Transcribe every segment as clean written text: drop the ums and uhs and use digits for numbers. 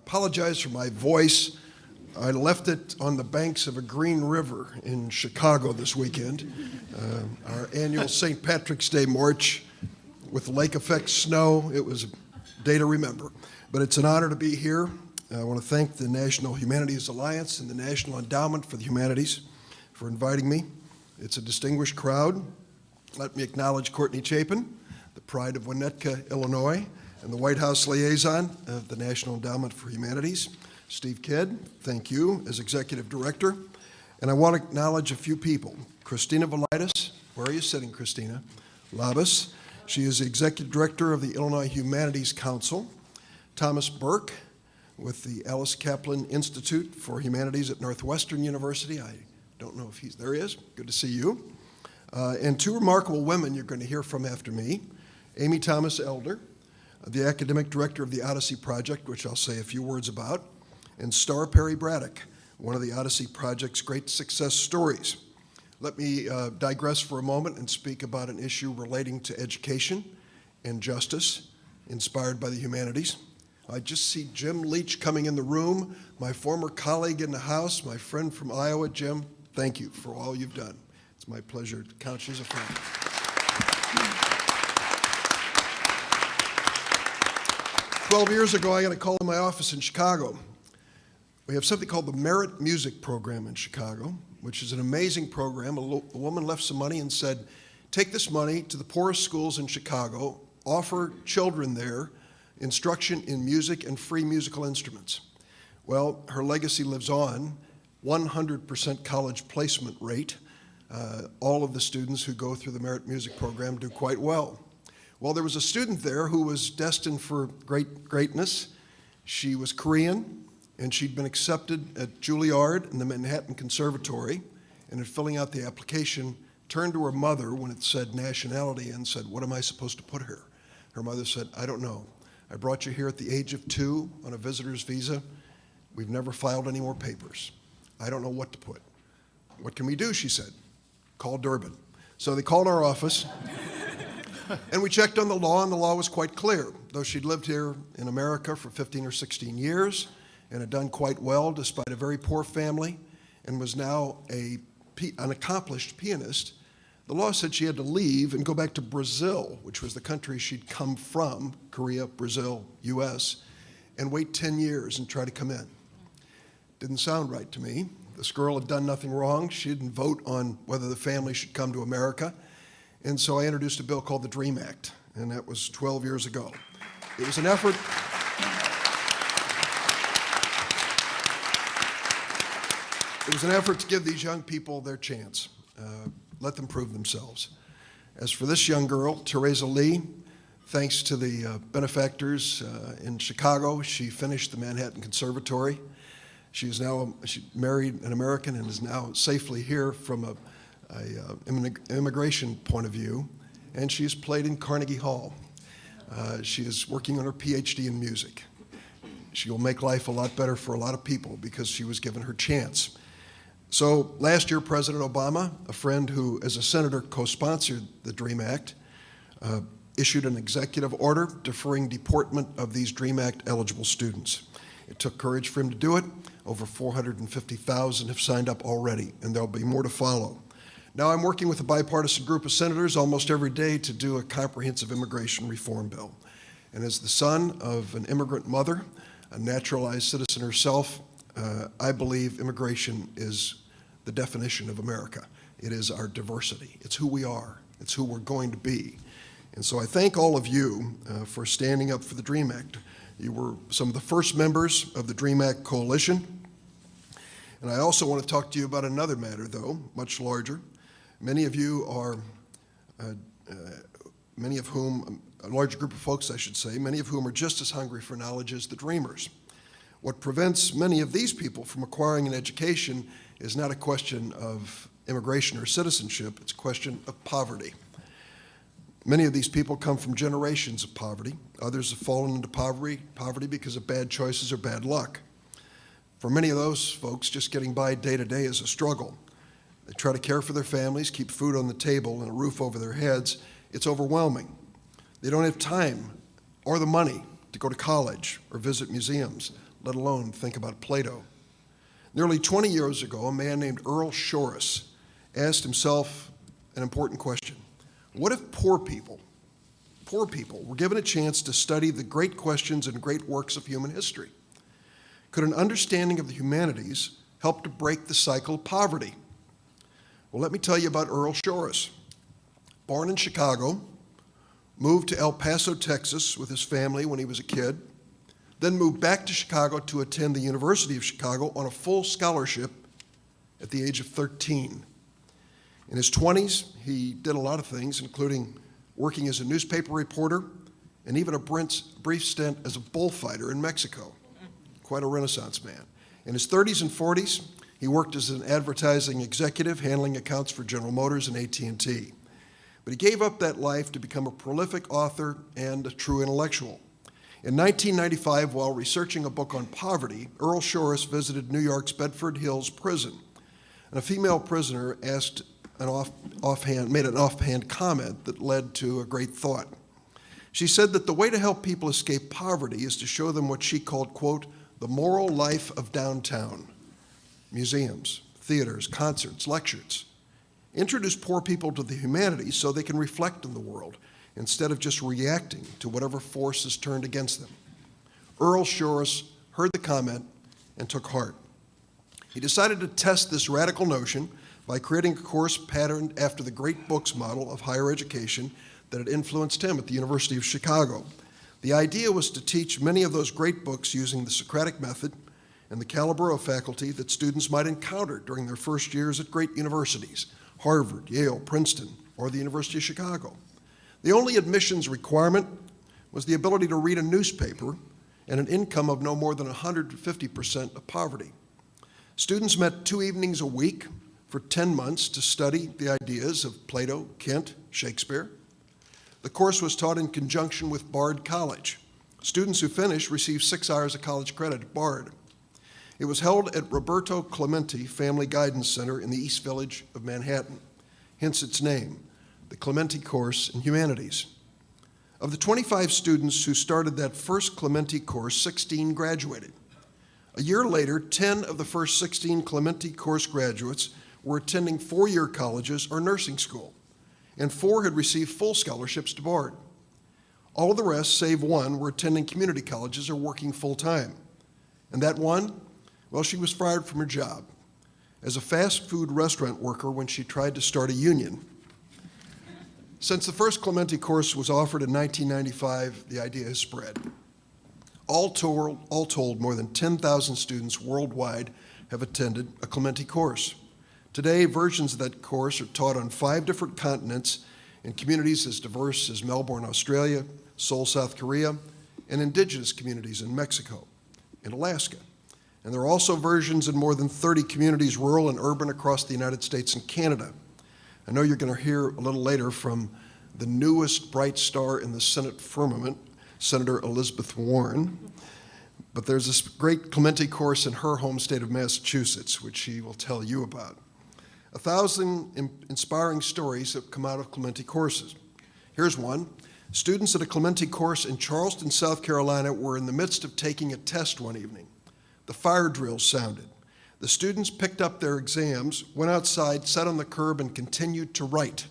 apologize for my voice. I left it on the banks of a green river in Chicago this weekend. Our annual St. Patrick's Day march with lake effect snow. It was a day to remember. But it's an honor to be here. I want to thank the National Humanities Alliance and the National Endowment for the Humanities for inviting me. It's a distinguished crowd. Let me acknowledge Courtney Chapin, the pride of Winnetka, Illinois, and the White House liaison of the National Endowment for Humanities. Steve Kidd, thank you, as Executive Director. And I want to acknowledge a few people. Christina Velitis, where are you sitting, Christina? Labus, she is the Executive Director of the Illinois Humanities Council. Thomas Burke, with the Alice Kaplan Institute for Humanities at Northwestern University. I don't know if there he is, good to see you. And two remarkable women you're going to hear from after me. Amy Thomas Elder, the Academic Director of the Odyssey Project, which I'll say a few words about, and Star Perry Braddock, one of the Odyssey Project's great success stories. Let me digress for a moment and speak about an issue relating to education and justice, inspired by the humanities. I just see Jim Leach coming in the room, my former colleague in the House, my friend from Iowa. Jim, thank you for all you've done. It's my pleasure to count you as a friend. 12 years ago, I got a call in my office in Chicago. We have something called the Merit Music Program in Chicago, which is an amazing program. A woman left some money and said, take this money to the poorest schools in Chicago, offer children there instruction in music and free musical instruments. Well, her legacy lives on, 100% college placement rate. All of the students who go through the Merit Music Program do quite well. Well, there was a student there who was destined for greatness. She was Korean, and she'd been accepted at Juilliard in the Manhattan Conservatory, and in filling out the application, turned to her mother when it said nationality and said, what am I supposed to put here? Her mother said, I don't know. I brought you here at the age of 2 on a visitor's visa. We've never filed any more papers. I don't know what to put. What can we do, she said. Call Durbin. So they called our office, and we checked on the law, and the law was quite clear. Though she'd lived here in America for 15 or 16 years and had done quite well despite a very poor family and was now an accomplished pianist, the law said she had to leave and go back to Brazil, which was the country she'd come from, Korea, Brazil, US, and wait 10 years and try to come in. Didn't sound right to me. This girl had done nothing wrong. She didn't vote on whether the family should come to America. And so I introduced a bill called the DREAM Act, and that was 12 years ago. It was an effort. It was an effort to give these young people their chance. Let them prove themselves. As for this young girl, Teresa Lee, thanks to the benefactors in Chicago, she finished the Manhattan Conservatory. She married an American and is now safely here from an immigration point of view, and she's played in Carnegie Hall. She is working on her PhD in music. She will make life a lot better for a lot of people because she was given her chance. So last year, President Obama, a friend who, as a senator, co-sponsored the DREAM Act, issued an executive order deferring deportment of these DREAM Act eligible students. It took courage for him to do it. Over 450,000 have signed up already, and there'll be more to follow. Now I'm working with a bipartisan group of senators almost every day to do a comprehensive immigration reform bill. And as the son of an immigrant mother, a naturalized citizen herself, I believe immigration is the definition of America. It is our diversity. It's who we are. It's who we're going to be. And so I thank all of you for standing up for the DREAM Act. You were some of the first members of the DREAM Act Coalition. And I also want to talk to you about another matter, though, much larger. Many of you are, many of whom, a large group of folks, I should say, many of whom are just as hungry for knowledge as the dreamers. What prevents many of these people from acquiring an education is not a question of immigration or citizenship, it's a question of poverty. Many of these people come from generations of poverty. Others have fallen into poverty because of bad choices or bad luck. For many of those folks, just getting by day to day is a struggle. They try to care for their families, keep food on the table and a roof over their heads. It's overwhelming. They don't have time or the money to go to college or visit museums, let alone think about Plato. Nearly 20 years ago, a man named Earl Shorus asked himself an important question. What if poor people were given a chance to study the great questions and great works of human history? Could an understanding of the humanities help to break the cycle of poverty? Well, let me tell you about Earl Shorus. Born in Chicago, moved to El Paso, Texas with his family when he was a kid, then moved back to Chicago to attend the University of Chicago on a full scholarship at the age of 13. In his 20s, he did a lot of things, including working as a newspaper reporter and even a brief stint as a bullfighter in Mexico. Quite a Renaissance man. In his 30s and 40s, he worked as an advertising executive, handling accounts for General Motors and AT&T. But he gave up that life to become a prolific author and a true intellectual. In 1995, while researching a book on poverty, Earl Shorus visited New York's Bedford Hills prison. And a female prisoner made an offhand comment that led to a great thought. She said that the way to help people escape poverty is to show them what she called, quote, the moral life of downtown. Museums, theaters, concerts, lectures. Introduce poor people to the humanities so they can reflect on the world instead of just reacting to whatever force is turned against them. Earl Shorus heard the comment and took heart. He decided to test this radical notion by creating a course patterned after the great books model of higher education that had influenced him at the University of Chicago. The idea was to teach many of those great books using the Socratic method and the caliber of faculty that students might encounter during their first years at great universities, Harvard, Yale, Princeton, or the University of Chicago. The only admissions requirement was the ability to read a newspaper and an income of no more than 150% of poverty. Students met 2 evenings a week for 10 months to study the ideas of Plato, Kant, Shakespeare. The course was taught in conjunction with Bard College. Students who finished received 6 hours of college credit at Bard. It was held at Roberto Clemente Family Guidance Center in the East Village of Manhattan, hence its name, the Clemente Course in Humanities. Of the 25 students who started that first Clemente course, 16 graduated. A year later, 10 of the first 16 Clemente course graduates were attending 4-year colleges or nursing school, and 4 had received full scholarships to Bard. All of the rest, save 1, were attending community colleges or working full-time. And that one, well, she was fired from her job as a fast food restaurant worker when she tried to start a union. Since the first Clemente course was offered in 1995, the idea has spread. All told, more than 10,000 students worldwide have attended a Clemente course. Today, versions of that course are taught on 5 different continents in communities as diverse as Melbourne, Australia, Seoul, South Korea, and indigenous communities in Mexico and Alaska. And there are also versions in more than 30 communities, rural and urban, across the United States and Canada. I know you're going to hear a little later from the newest bright star in the Senate firmament, Senator Elizabeth Warren. But there's this great Clemente course in her home state of Massachusetts, which she will tell you about. 1,000 inspiring stories have come out of Clemente courses. Here's one. Students at a Clemente course in Charleston, South Carolina were in the midst of taking a test one evening. The fire drill sounded. The students picked up their exams, went outside, sat on the curb, and continued to write.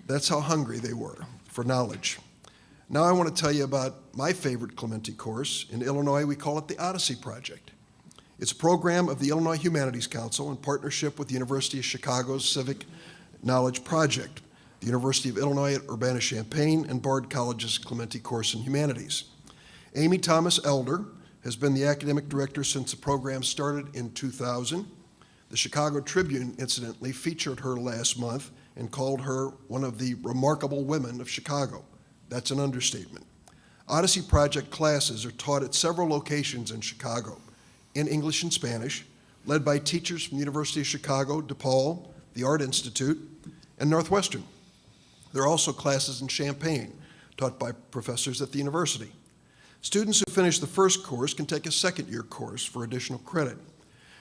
That's how hungry they were for knowledge. Now I want to tell you about my favorite Clemente course. In Illinois, we call it the Odyssey Project. It's a program of the Illinois Humanities Council in partnership with the University of Chicago's Civic Knowledge Project, the University of Illinois at Urbana-Champaign, and Bard College's Clemente course in Humanities. Amy Thomas Elder has been the academic director since the program started in 2000. The Chicago Tribune, incidentally, featured her last month and called her one of the remarkable women of Chicago. That's an understatement. Odyssey Project classes are taught at several locations in Chicago, in English and Spanish, led by teachers from the University of Chicago, DePaul, the Art Institute, and Northwestern. There are also classes in Champaign, taught by professors at the university. Students who finish the first course can take a second-year course for additional credit.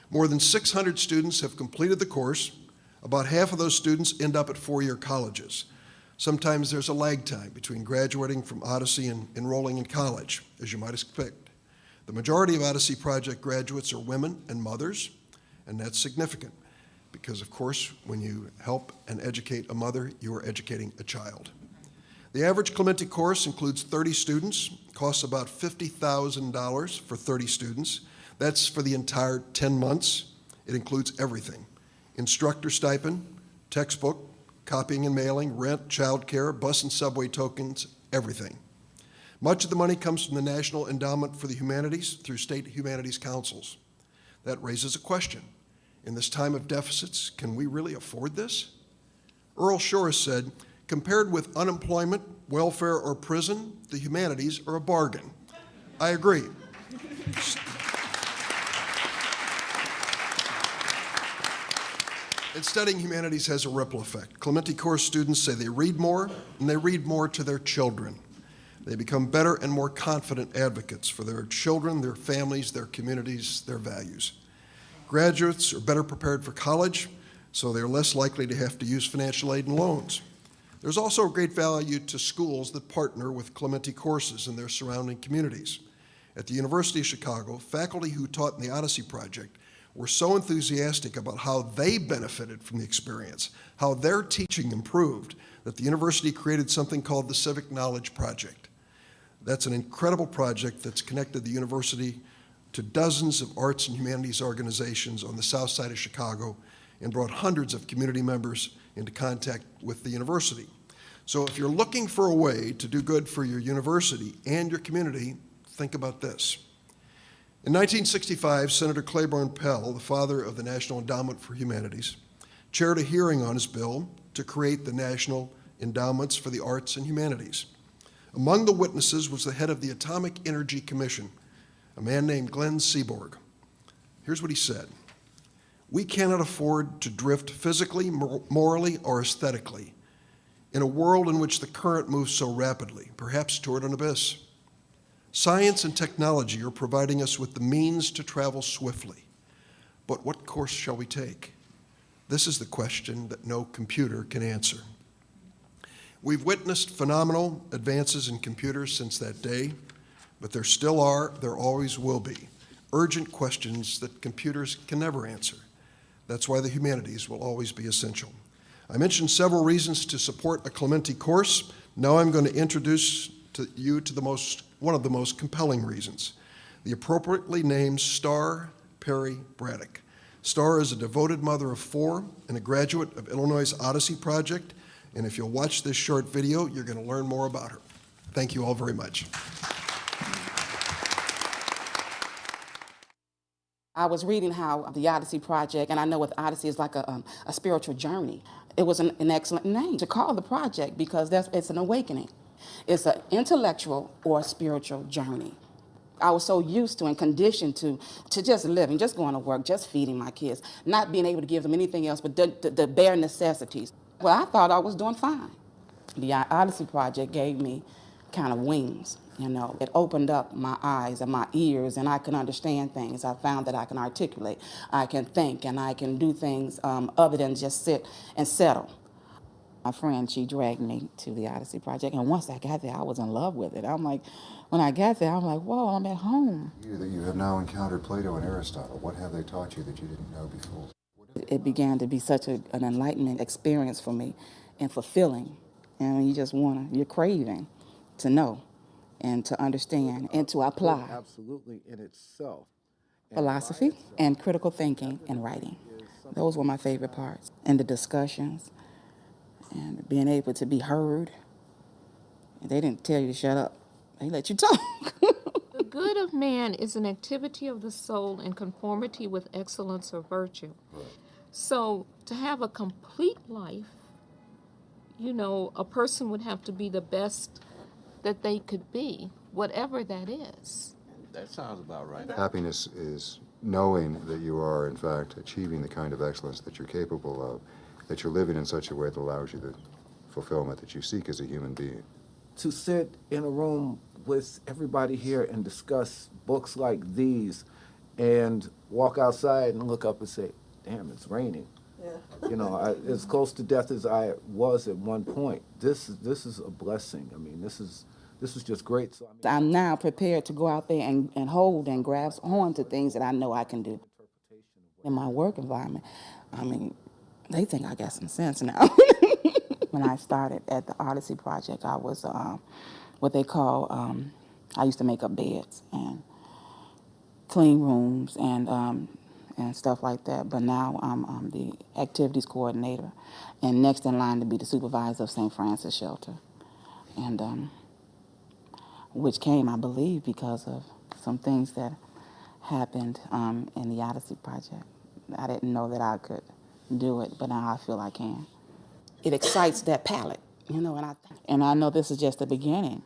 More than 600 students have completed the course. About half of those students end up at 4-year colleges. Sometimes there's a lag time between graduating from Odyssey and enrolling in college, as you might expect. The majority of Odyssey Project graduates are women and mothers, and that's significant because, of course, when you help and educate a mother, you are educating a child. The average Clementi course includes 30 students, costs about $50,000 for 30 students. That's for the entire 10 months. It includes everything: instructor stipend, textbook, copying and mailing, rent, childcare, bus and subway tokens, everything. Much of the money comes from the National Endowment for the Humanities through state humanities councils. That raises a question. In this time of deficits, can we really afford this? Earl Shores said, "Compared with unemployment, welfare, or prison, the humanities are a bargain." I agree. And studying humanities has a ripple effect. Clementi course students say they read more, and they read more to their children. They become better and more confident advocates for their children, their families, their communities, their values. Graduates are better prepared for college, so they're less likely to have to use financial aid and loans. There's also a great value to schools that partner with Clementi courses in their surrounding communities. At the University of Chicago, faculty who taught in the Odyssey Project were so enthusiastic about how they benefited from the experience, how their teaching improved, that the university created something called the Civic Knowledge Project. That's an incredible project that's connected the university to dozens of arts and humanities organizations on the south side of Chicago and brought hundreds of community members into contact with the university. So if you're looking for a way to do good for your university and your community, think about this. In 1965, Senator Claiborne Pell, the father of the National Endowment for Humanities, chaired a hearing on his bill to create the National Endowments for the Arts and Humanities. Among the witnesses was the head of the Atomic Energy Commission, a man named Glenn Seaborg. Here's what he said: "We cannot afford to drift physically, morally, or aesthetically in a world in which the current moves so rapidly, perhaps toward an abyss. Science and technology are providing us with the means to travel swiftly. But what course shall we take? This is the question that no computer can answer." We've witnessed phenomenal advances in computers since that day, but there still are, there always will be, urgent questions that computers can never answer. That's why the humanities will always be essential. I mentioned several reasons to support a Clementi course. Now I'm going to introduce you to one of the most compelling reasons: the appropriately named Star Perry Braddock. Star is a devoted mother of 4 and a graduate of Illinois' Odyssey Project, and if you'll watch this short video, you're going to learn more about her. Thank you all very much. I was reading how the Odyssey Project, and I know what Odyssey is like a spiritual journey. It was an excellent name to call the project because it's an awakening. It's an intellectual or spiritual journey. I was so used to and conditioned to just living, just going to work, just feeding my kids, not being able to give them anything else but the bare necessities. Well, I thought I was doing fine. The Odyssey Project gave me kind of wings, you know. It opened up my eyes and my ears, and I can understand things. I found that I can articulate, I can think, and I can do things other than just sit and settle. My friend, she dragged me to the Odyssey Project, and once I got there, I was in love with it. I'm like, when I got there, I'm like, whoa, I'm at home. You have now encountered Plato and Aristotle. What have they taught you that you didn't know before? It began to be such an enlightenment experience for me and fulfilling. And you're craving to know and to understand and to apply. Absolutely in itself. Philosophy and critical thinking and writing. Those were my favorite parts. And the discussions and being able to be heard. They didn't tell you to shut up. They let you talk. The good of man is an activity of the soul in conformity with excellence or virtue. Right. So to have a complete life, you know, a person would have to be the best that they could be, whatever that is. That sounds about right. Happiness is knowing that you are, in fact, achieving the kind of excellence that you're capable of, that you're living in such a way that allows you the fulfillment that you seek as a human being. To sit in a room with everybody here and discuss books like these and walk outside and look up and say, damn, it's raining. Yeah. You know, as close to death as I was at one point, this is a blessing. I mean, this is This was just great. So I'm now prepared to go out there and hold and grasp on to things that I know I can do in my work environment. I mean, they think I got some sense now. When I started at the Odyssey Project, I was what they call, I used to make up beds and clean rooms and stuff like that. But now I'm the activities coordinator and next in line to be the supervisor of St. Francis Shelter. And which came, I believe, because of some things that happened in the Odyssey Project. I didn't know that I could do it, but now I feel I can. It excites that palate, you know, and I know this is just the beginning.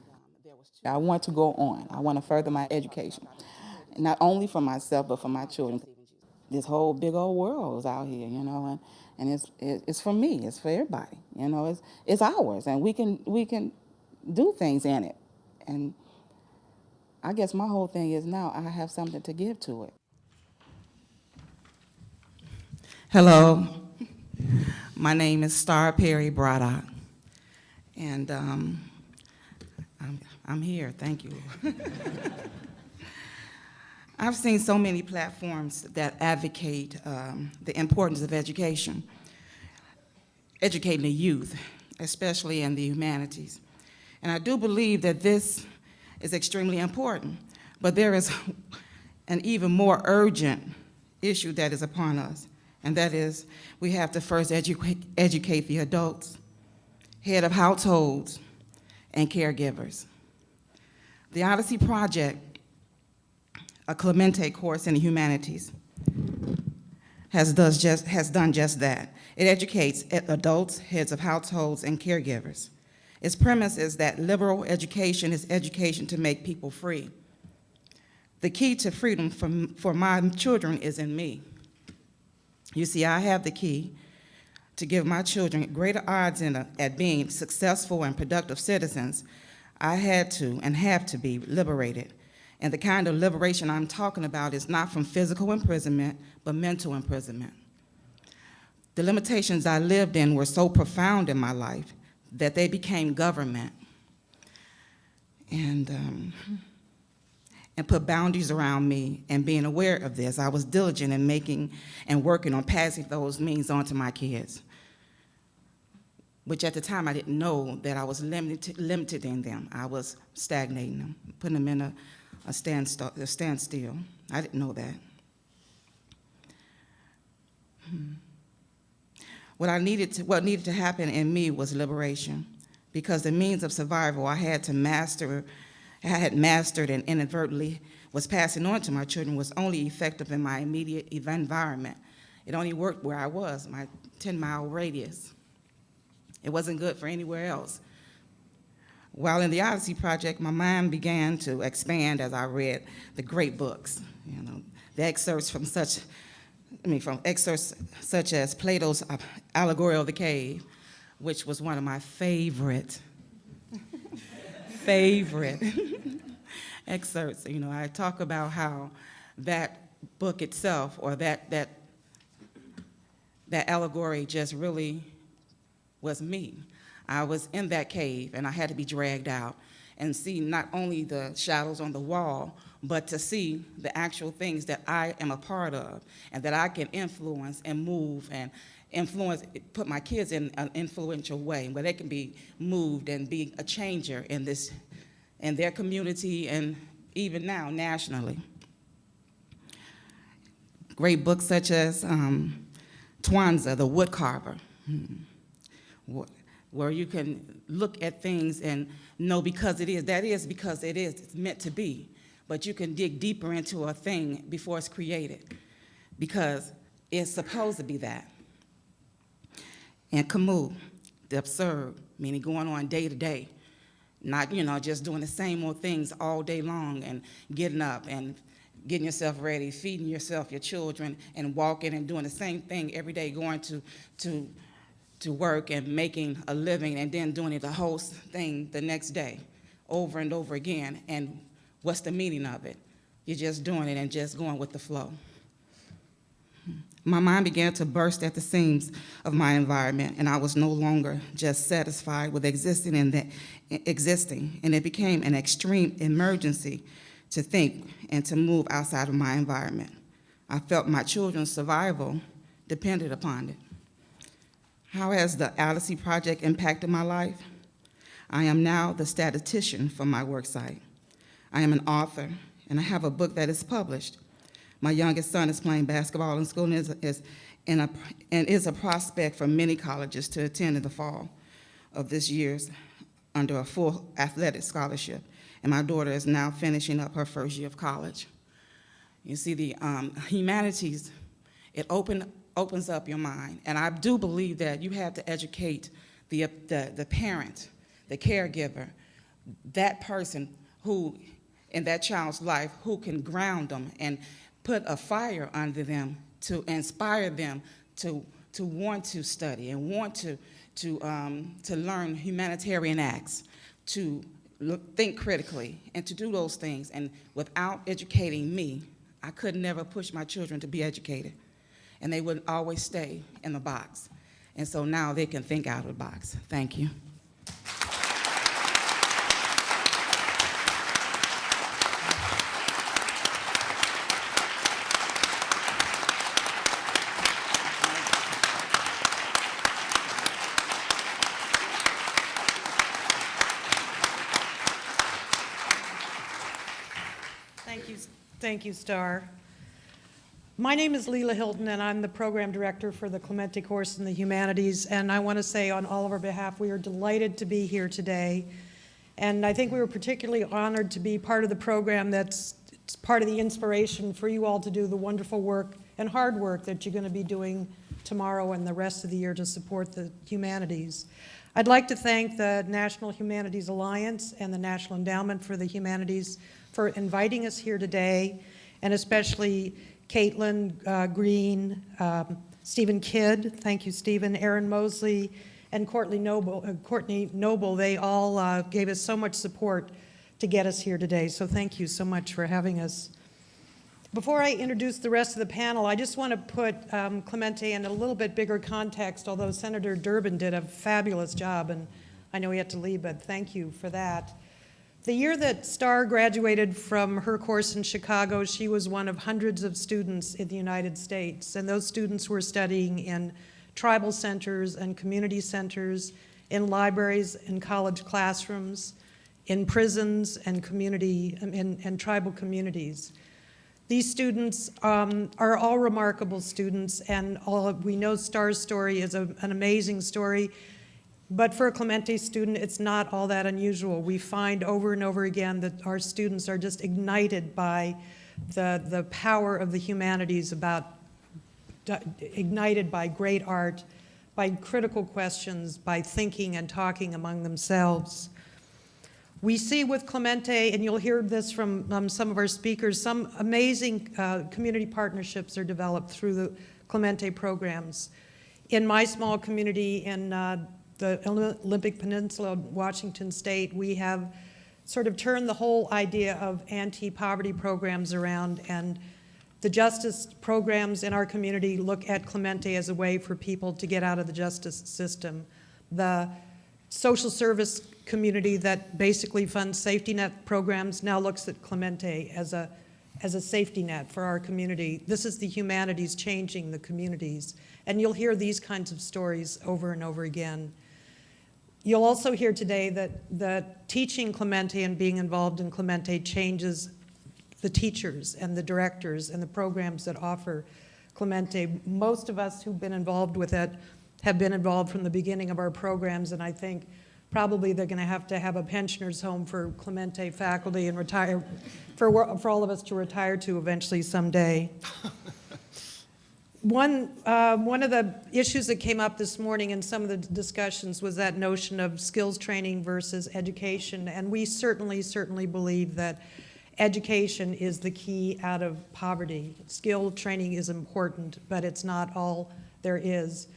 I want to go on. I want to further my education, not only for myself, but for my children. This whole big old world is out here, you know, and it's for me. It's for everybody, you know. It's ours, and we can do things in it. And I guess my whole thing is now I have something to give to it. Hello, my name is Star Perry Braddock, and I'm here. Thank you. I've seen so many platforms that advocate the importance of education, educating the youth, especially in the humanities. And I do believe that this is extremely important, but there is an even more urgent issue that is upon us, and that is we have to first educate the adults, head of households, and caregivers. The Odyssey Project, a Clemente course in the humanities, has done just that. It educates adults, heads of households, and caregivers. Its premise is that liberal education is education to make people free. The key to freedom for my children is in me. You see, I have the key to give my children greater odds at being successful and productive citizens. I had to and have to be liberated. And the kind of liberation I'm talking about is not from physical imprisonment, but mental imprisonment. The limitations I lived in were so profound in my life that they became government and put boundaries around me. And being aware of this, I was diligent in making and working on passing those means on to my kids, which at the time I didn't know that I was limited in them. I was stagnating them, putting them in a standstill. I didn't know that. What needed to happen in me was liberation, because the means of survival I had mastered and inadvertently was passing on to my children was only effective in my immediate environment. It only worked where I was, my 10-mile radius. It wasn't good for anywhere else. While in the Odyssey Project, my mind began to expand as I read the great books, you know, the excerpts from excerpts such as Plato's Allegory of the Cave, which was one of my favorite excerpts. You know, I talk about how that book itself, or that allegory, just really was me. I was in that cave, and I had to be dragged out and see not only the shadows on the wall, but to see the actual things that I am a part of and that I can influence and move and put my kids in an influential way where they can be moved and be a changer in their community and even now nationally. Great books such as Twanza, the Woodcarver, where you can look at things and know because it is, it's meant to be. But you can dig deeper into a thing before it's created, because it's supposed to be that. And Camus, the absurd, meaning going on day to day, not, you know, just doing the same old things all day long and getting up and getting yourself ready, feeding yourself, your children, and walking and doing the same thing every day, going to work and making a living and then doing the whole thing the next day over and over again. And what's the meaning of it? You're just doing it and just going with the flow. My mind began to burst at the seams of my environment, and I was no longer just satisfied with existing, and it became an extreme emergency to think and to move outside of my environment. I felt my children's survival depended upon it. How has the Odyssey Project impacted my life? I am now the statistician for my worksite. I am an author, and I have a book that is published. My youngest son is playing basketball in school and is a prospect for many colleges to attend in the fall of this year's under a full athletic scholarship. And my daughter is now finishing up her first year of college. You see, the humanities, it opens up your mind. And I do believe that you have to educate the parent, the caregiver, that person who, in that child's life, who can ground them and put a fire under them to inspire them to want to study and want to learn humanitarian acts, to think critically, and to do those things. And without educating me, I could never push my children to be educated. And they would always stay in the box. And so now they can think out of the box. Thank you. Thank you, Star. My name is Leela Hilton, and I'm the program director for the Clemente course in the Humanities. And I want to say on all of our behalf, we are delighted to be here today. And I think we were particularly honored to be part of the program that's part of the inspiration for you all to do the wonderful work and hard work that you're going to be doing tomorrow and the rest of the year to support the humanities. I'd like to thank the National Humanities Alliance and the National Endowment for the Humanities for inviting us here today, and especially Caitlin Green, Stephen Kidd, thank you, Stephen, Aaron Mosley, and Courtney Noble. They all gave us so much support to get us here today, so thank you so much for having us. Before I introduce the rest of the panel, I just want to put Clemente in a little bit bigger context, although Senator Durbin did a fabulous job, and I know he had to leave, but thank you for that. The year that Star graduated from her course in Chicago, she was one of hundreds of students in the United States, and those students were studying in tribal centers and community centers, in libraries and college classrooms, in prisons and community and tribal communities. These students are all remarkable students, and we know Star's story is an amazing story. But for a Clemente student, it's not all that unusual. We find over and over again that our students are just ignited by the power of the humanities, ignited by great art, by critical questions, by thinking and talking among themselves. We see with Clemente, and you'll hear this from some of our speakers, some amazing community partnerships are developed through the Clemente programs. In my small community in the Olympic Peninsula, Washington State, we have sort of turned the whole idea of anti-poverty programs around, and the justice programs in our community look at Clemente as a way for people to get out of the justice system. The social service community that basically funds safety net programs now looks at Clemente as a safety net for our community. This is the humanities changing the communities, and you'll hear these kinds of stories over and over again. You'll also hear today that teaching Clemente and being involved in Clemente changes the teachers and the directors and the programs that offer Clemente. Most of us who've been involved with it have been involved from the beginning of our programs, and I think probably they're going to have a pensioners home for Clemente faculty and retire, for all of us to retire to eventually someday. One of the issues that came up this morning in some of the discussions was that notion of skills training versus education, and we certainly believe that education is the key out of poverty. Skill training is important, but it's not all there is.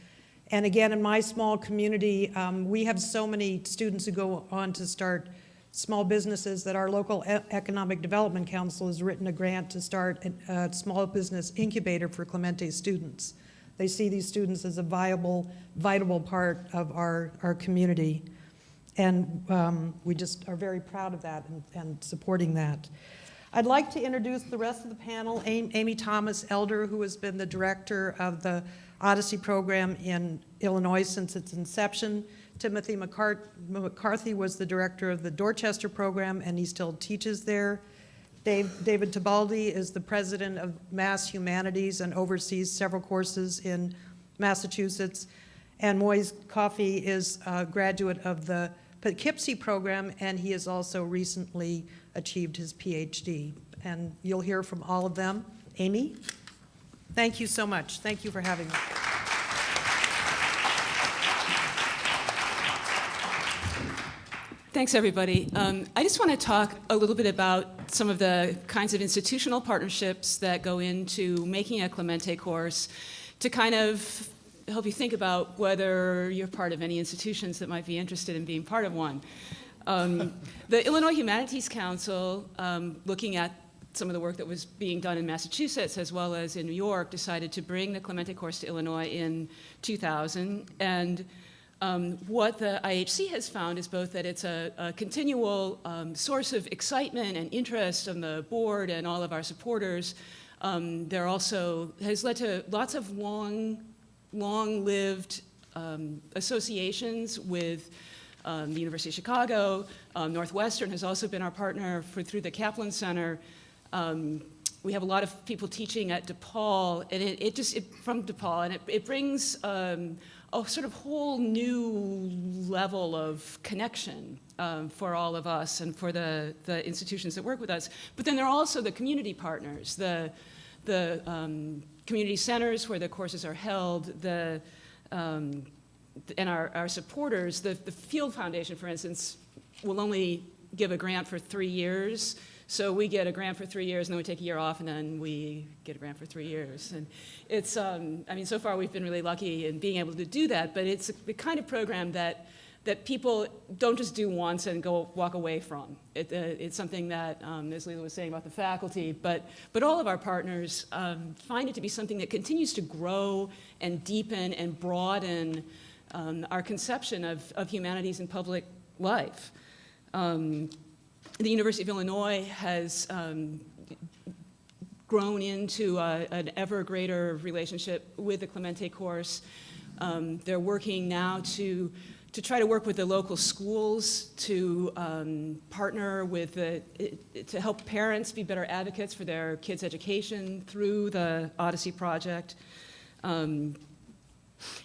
And again, in my small community, we have so many students who go on to start small businesses that our local Economic Development Council has written a grant to start a small business incubator for Clemente students. They see these students as a viable part of our community. And we just are very proud of that and supporting that. I'd like to introduce the rest of the panel. Amy Thomas Elder, who has been the director of the Odyssey program in Illinois since its inception. Timothy McCarthy was the director of the Dorchester program, and he still teaches there. David Tibaldi is the president of Mass Humanities and oversees several courses in Massachusetts. And Moise Coffey is a graduate of the Poughkeepsie program, and he has also recently achieved his PhD. And you'll hear from all of them. Amy, thank you so much. Thank you for having me. Thanks, everybody. I just want to talk a little bit about some of the kinds of institutional partnerships that go into making a Clemente course to kind of help you think about whether you're part of any institutions that might be interested in being part of one. The Illinois Humanities Council, looking at some of the work that was being done in Massachusetts as well as in New York, decided to bring the Clemente course to Illinois in 2000. And what the IHC has found is both that it's a continual source of excitement and interest on the board and all of our supporters. There also has led to lots of long-lived associations with the University of Chicago. Northwestern has also been our partner through the Kaplan Center. We have a lot of people teaching at DePaul, and from DePaul, and it brings a sort of whole new level of connection for all of us and for the institutions that work with us. But then there are also the community partners, the community centers where the courses are held, and our supporters. The Field Foundation, for instance, will only give a grant for 3 years. So we get a grant for 3 years, and then we take a year off, and then we get a grant for 3 years. And it's, I mean, so far we've been really lucky in being able to do that, but it's the kind of program that people don't just do once and walk away from. It's something that, as Leila was saying about the faculty, but all of our partners find it to be something that continues to grow and deepen and broaden our conception of humanities in public life. The University of Illinois has grown into an ever greater relationship with the Clemente course. They're working now to try to work with the local schools to partner with to help parents be better advocates for their kids' education through the Odyssey project. And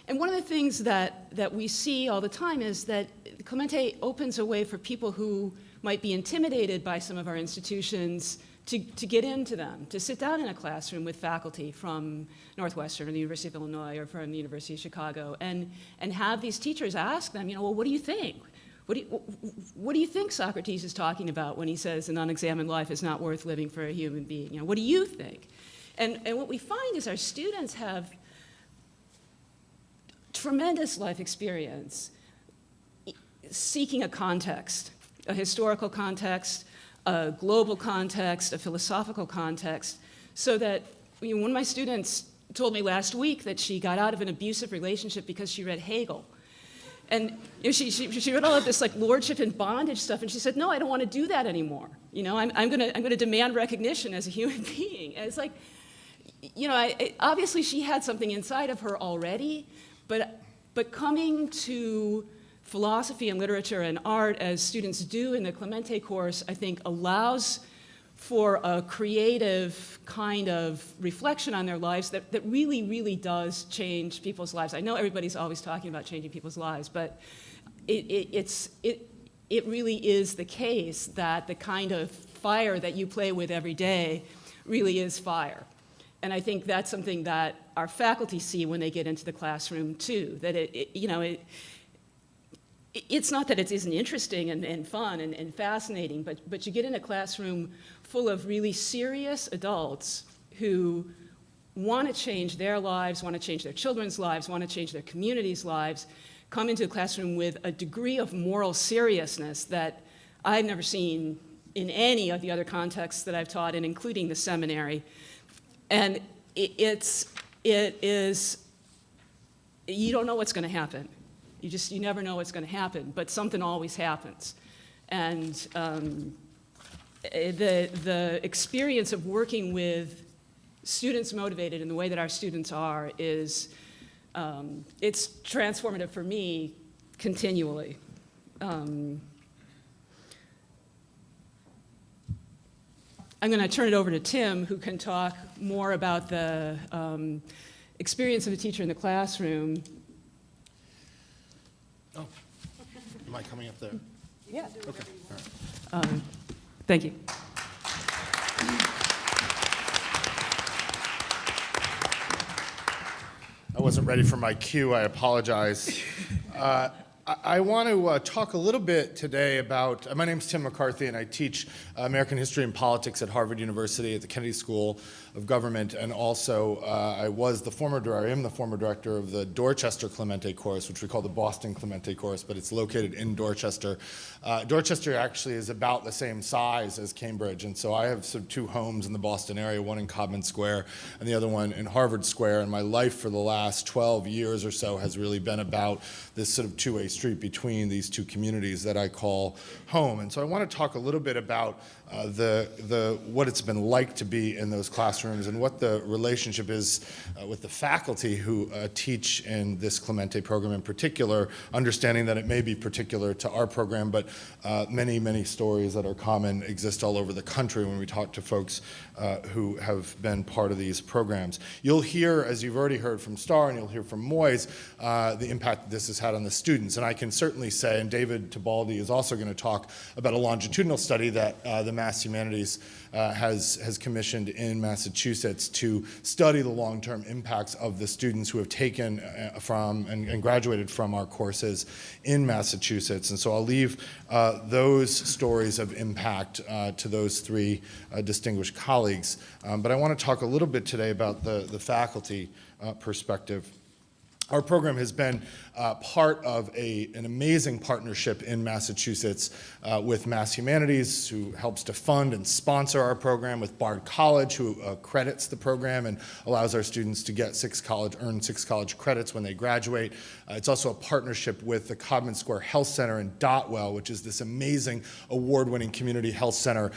one of the things that we see all the time is that Clemente opens a way for people who might be intimidated by some of our institutions to get into them, to sit down in a classroom with faculty from Northwestern or the University of Illinois or from the University of Chicago and have these teachers ask them, well, what do you think? What do you think Socrates is talking about when he says an unexamined life is not worth living for a human being? What do you think? And what we find is our students have tremendous life experience seeking a context, a historical context, a global context, a philosophical context, so that one of my students told me last week that she got out of an abusive relationship because she read Hegel. And she read all of this like lordship and bondage stuff, and she said, no, I don't want to do that anymore. I'm gonna demand recognition as a human being. And it's like, obviously she had something inside of her already, but coming to philosophy and literature and art, as students do in the Clemente course, I think allows for a creative kind of reflection on their lives that really, really does change people's lives. I know everybody's always talking about changing people's lives, but it really is the case that the kind of fire that you play with every day really is fire. And I think that's something that our faculty see when they get into the classroom too, that it's not that it isn't interesting and fun and fascinating, but you get in a classroom full of really serious adults who want to change their lives, want to change their children's lives, want to change their community's lives, come into a classroom with a degree of moral seriousness that I've never seen in any of the other contexts that I've taught in, including the seminary. And it is, you don't know what's going to happen. You never know what's going to happen, but something always happens. And the experience of working with students motivated in the way that our students are is, it's transformative for me continually. I'm going to turn it over to Tim, who can talk more about the experience of a teacher in the classroom. Oh, am I coming up there? Yeah. Okay, all right. Thank you. I wasn't ready for my cue, I apologize. I want to talk a little bit today about, my name's Tim McCarthy, and I teach American history and politics at Harvard University at the Kennedy School of Government, and also I am the former director of the Dorchester Clemente course, which we call the Boston Clemente course, but it's located in Dorchester. Dorchester actually is about the same size as Cambridge, and so I have sort of two homes in the Boston area, one in Cobman Square and the other one in Harvard Square, and my life for the last 12 years or so has really been about this sort of two-way street between these two communities that I call home. And so I want to talk a little bit about what it's been like to be in those classrooms and what the relationship is with the faculty who teach in this Clemente program in particular, understanding that it may be particular to our program, but many, many stories that are common exist all over the country when we talk to folks who have been part of these programs. You'll hear, as you've already heard from Starr and you'll hear from Moyes, the impact that this has had on the students. And I can certainly say, and David Tibaldi is also going to talk about a longitudinal study that the Mass Humanities has commissioned in Massachusetts to study the long-term impacts of the students who have taken from and graduated from our courses in Massachusetts. And so I'll leave those stories of impact to those three distinguished colleagues. But I want to talk a little bit today about the faculty perspective. Our program has been part of an amazing partnership in Massachusetts with Mass Humanities, who helps to fund and sponsor our program, with Bard College, who credits the program and allows our students to get earn 6 college credits when they graduate. It's also a partnership with the Cobman Square Health Center in Dotwell, which is this amazing award-winning community health center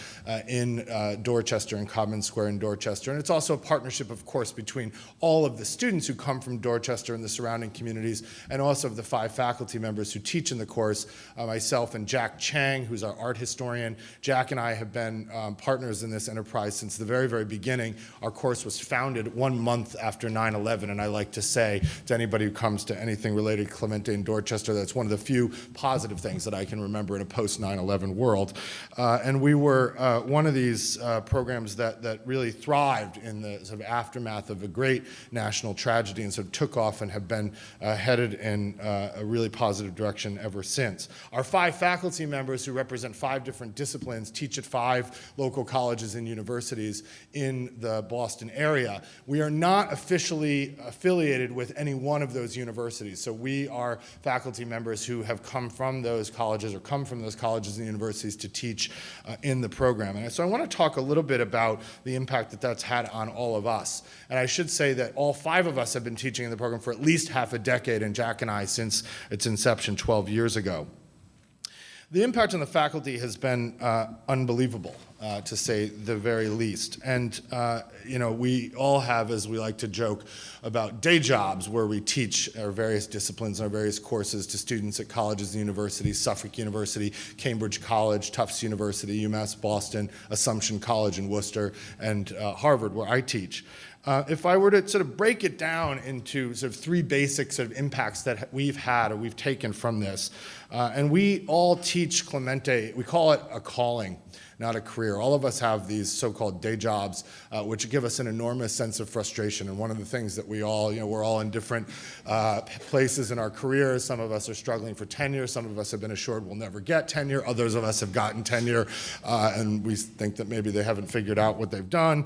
in Dorchester and Cobman Square in Dorchester. And it's also a partnership, of course, between all of the students who come from Dorchester and the surrounding communities, and also of the 5 faculty members who teach in the course, myself and Jack Chang, who's our art historian. Jack and I have been partners in this enterprise since the very, very beginning. Our course was founded 1 month after 9/11, and I like to say to anybody who comes to anything related to Clemente and Dorchester, that's one of the few positive things that I can remember in a post-9/11 world. And we were one of these programs that really thrived in the sort of aftermath of a great national tragedy and sort of took off and have been headed in a really positive direction ever since. Our 5 faculty members, who represent 5 different disciplines, teach at 5 local colleges and universities in the Boston area. We are not officially affiliated with any one of those universities, so we are faculty members who have come from those colleges or come from those colleges and universities to teach in the program. And so I want to talk a little bit about the impact that that's had on all of us. And I should say that all 5 of us have been teaching in the program for at least half a decade, and Jack and I since its inception 12 years ago. The impact on the faculty has been unbelievable, to say the very least. And we all have, as we like to joke, about day jobs where we teach our various disciplines, our various courses to students at colleges and universities: Suffolk University, Cambridge College, Tufts University, UMass Boston, Assumption College in Worcester, and Harvard, where I teach. If I were to sort of break it down into sort of 3 basic sort of impacts that we've had or we've taken from this, and we all teach Clemente, we call it a calling, not a career. All of us have these so-called day jobs, which give us an enormous sense of frustration. And one of the things that we all, we're all in different places in our careers. Some of us are struggling for tenure. Some of us have been assured we'll never get tenure. Others of us have gotten tenure, and we think that maybe they haven't figured out what they've done.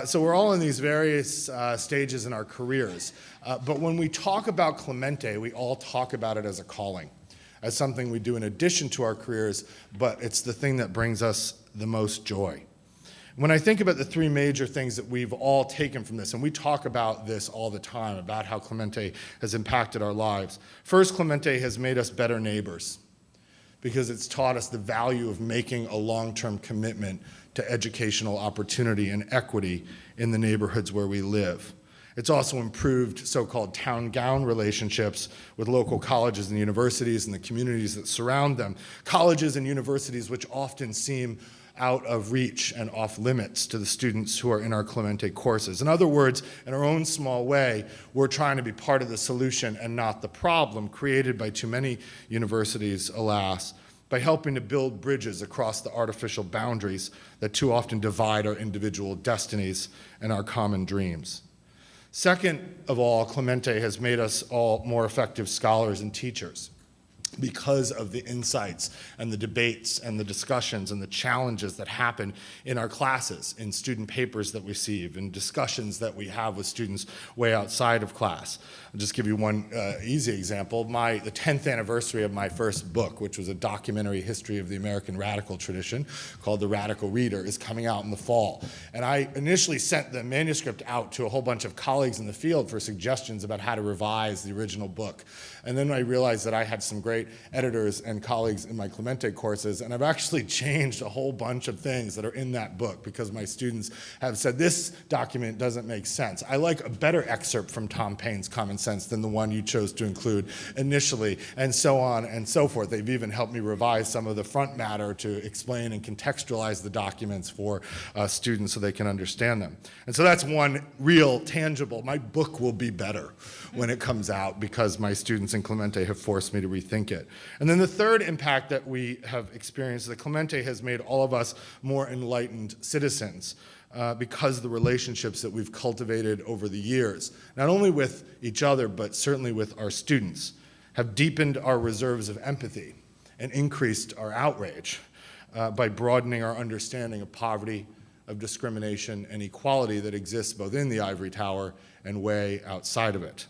So we're all in these various stages in our careers. But when we talk about Clemente, we all talk about it as a calling. as something we do in addition to our careers, but it's the thing that brings us the most joy. When I think about the three major things that we've all taken from this, and we talk about this all the time, about how Clemente has impacted our lives. First, Clemente has made us better neighbors because it's taught us the value of making a long-term commitment to educational opportunity and equity in the neighborhoods where we live. It's also improved so-called town-gown relationships with local colleges and universities and the communities that surround them. Colleges and universities which often seem out of reach and off limits to the students who are in our Clemente courses. In other words, in our own small way, we're trying to be part of the solution and not the problem created by too many universities, alas, by helping to build bridges across the artificial boundaries that too often divide our individual destinies and our common dreams. Second of all, Clemente has made us all more effective scholars and teachers because of the insights and the debates and the discussions and the challenges that happen in our classes, in student papers that we receive, in discussions that we have with students way outside of class. I'll just give you one easy example. The 10th anniversary of my first book, which was a documentary history of the American radical tradition called The Radical Reader, is coming out in the fall. And I initially sent the manuscript out to a whole bunch of colleagues in the field for suggestions about how to revise the original book. And then I realized that I had some great editors and colleagues in my Clemente courses, and I've actually changed a whole bunch of things that are in that book because my students have said, this document doesn't make sense. I like a better excerpt from Tom Paine's Common Sense than the one you chose to include initially, and so on and so forth. They've even helped me revise some of the front matter to explain and contextualize the documents for students so they can understand them. And so that's one real tangible, my book will be better when it comes out because my students in Clemente have forced me to rethink it. And then the third impact that we have experienced is that Clemente has made all of us more enlightened citizens because of the relationships that we've cultivated over the years, not only with each other, but certainly with our students, have deepened our reserves of empathy and increased our outrage by broadening our understanding of poverty, of discrimination, and equality that exists both in the ivory tower and way outside of it.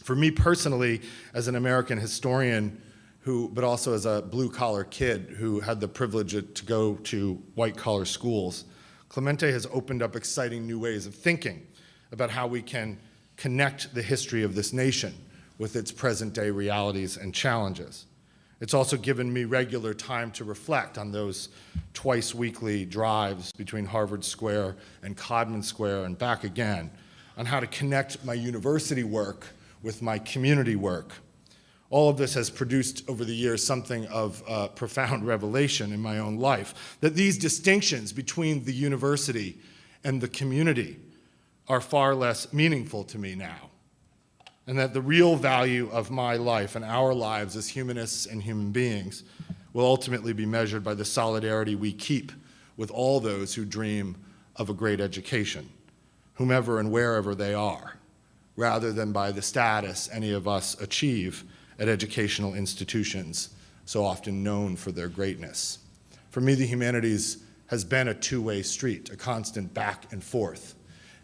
For me personally, as an American historian, but also as a blue-collar kid who had the privilege to go to white-collar schools, Clemente has opened up exciting new ways of thinking about how we can connect the history of this nation with its present-day realities and challenges. It's also given me regular time to reflect on those twice-weekly drives between Harvard Square and Codman Square and back again, on how to connect my university work with my community work. All of this has produced over the years something of a profound revelation in my own life, that these distinctions between the university and the community are far less meaningful to me now, and that the real value of my life and our lives as humanists and human beings will ultimately be measured by the solidarity we keep with all those who dream of a great education, whomever and wherever they are, rather than by the status any of us achieve at educational institutions so often known for their greatness. For me, the humanities has been a two-way street, a constant back and forth,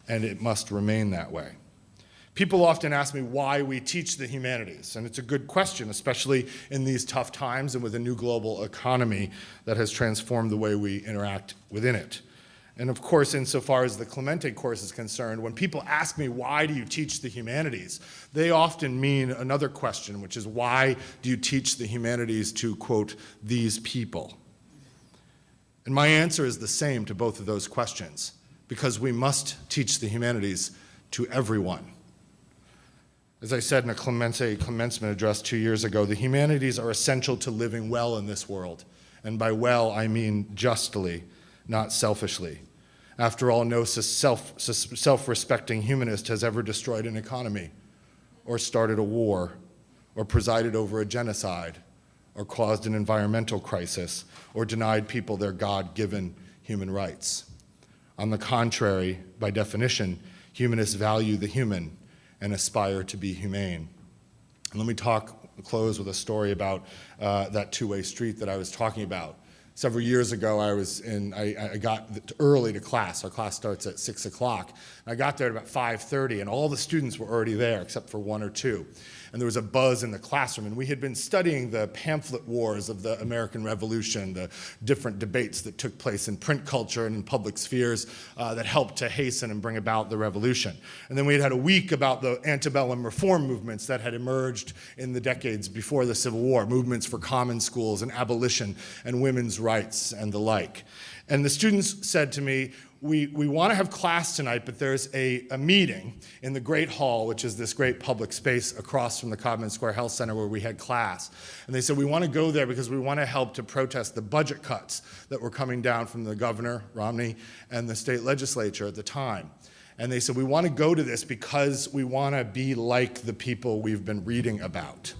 and it must remain that way. People often ask me why we teach the humanities, and it's a good question, especially in these tough times and with a new global economy that has transformed the way we interact within it. And of course, insofar as the Clemente course is concerned, when people ask me, why do you teach the humanities, they often mean another question, which is, why do you teach the humanities to, quote, these people? And my answer is the same to both of those questions, because we must teach the humanities to everyone. As I said in a Clemente commencement address 2 years ago, the humanities are essential to living well in this world. And by well, I mean justly, not selfishly. After all, no self-respecting humanist has ever destroyed an economy, or started a war, or presided over a genocide, or caused an environmental crisis, or denied people their God-given human rights. On the contrary, by definition, humanists value the human and aspire to be humane. And let me close with a story about that two-way street that I was talking about. Several years ago, I got early to class. Our class starts at 6 o'clock. I got there at about 5:30, and all the students were already there except for one or two. and there was a buzz in the classroom. And we had been studying the pamphlet wars of the American Revolution, the different debates that took place in print culture and in public spheres that helped to hasten and bring about the revolution. And then we had had a week about the antebellum reform movements that had emerged in the decades before the Civil War, movements for common schools and abolition and women's rights and the like. And the students said to me, we want to have class tonight, but there's a meeting in the Great Hall, which is this great public space across from the Codman Square Health Center where we had class. And they said, we want to go there because we want to help to protest the budget cuts that were coming down from the governor, Romney, and the state legislature at the time. And they said, we want to go to this because we want to be like the people we've been reading about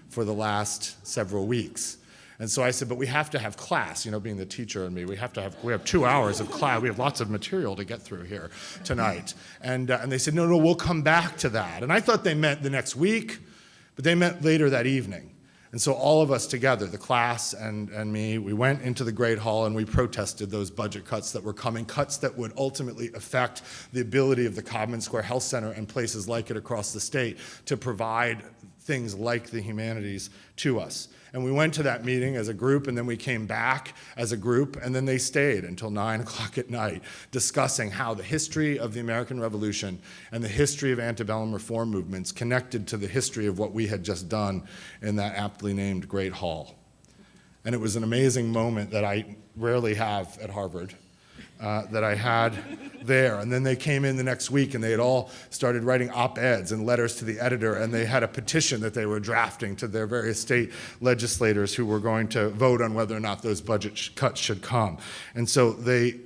for the last several weeks. And so I said, but we have to have class, you know, being the teacher and me, we have 2 hours of class, we have lots of material to get through here tonight. And they said, no, we'll come back to that. And I thought they meant the next week, but they meant later that evening. And so all of us together, the class and me, we went into the Great Hall and we protested those budget cuts that were coming, cuts that would ultimately affect the ability of the Codman Square Health Center and places like it across the state to provide things like the humanities to us. And we went to that meeting as a group, and then we came back as a group, and then they stayed until 9 o'clock at night discussing how the history of the American Revolution and the history of antebellum reform movements connected to the history of what we had just done in that aptly named Great Hall. And it was an amazing moment that I rarely have at Harvard, that I had there. And then they came in the next week and they had all started writing op-eds and letters to the editor, and they had a petition that they were drafting to their various state legislators who were going to vote on whether or not those budget cuts should come. And so they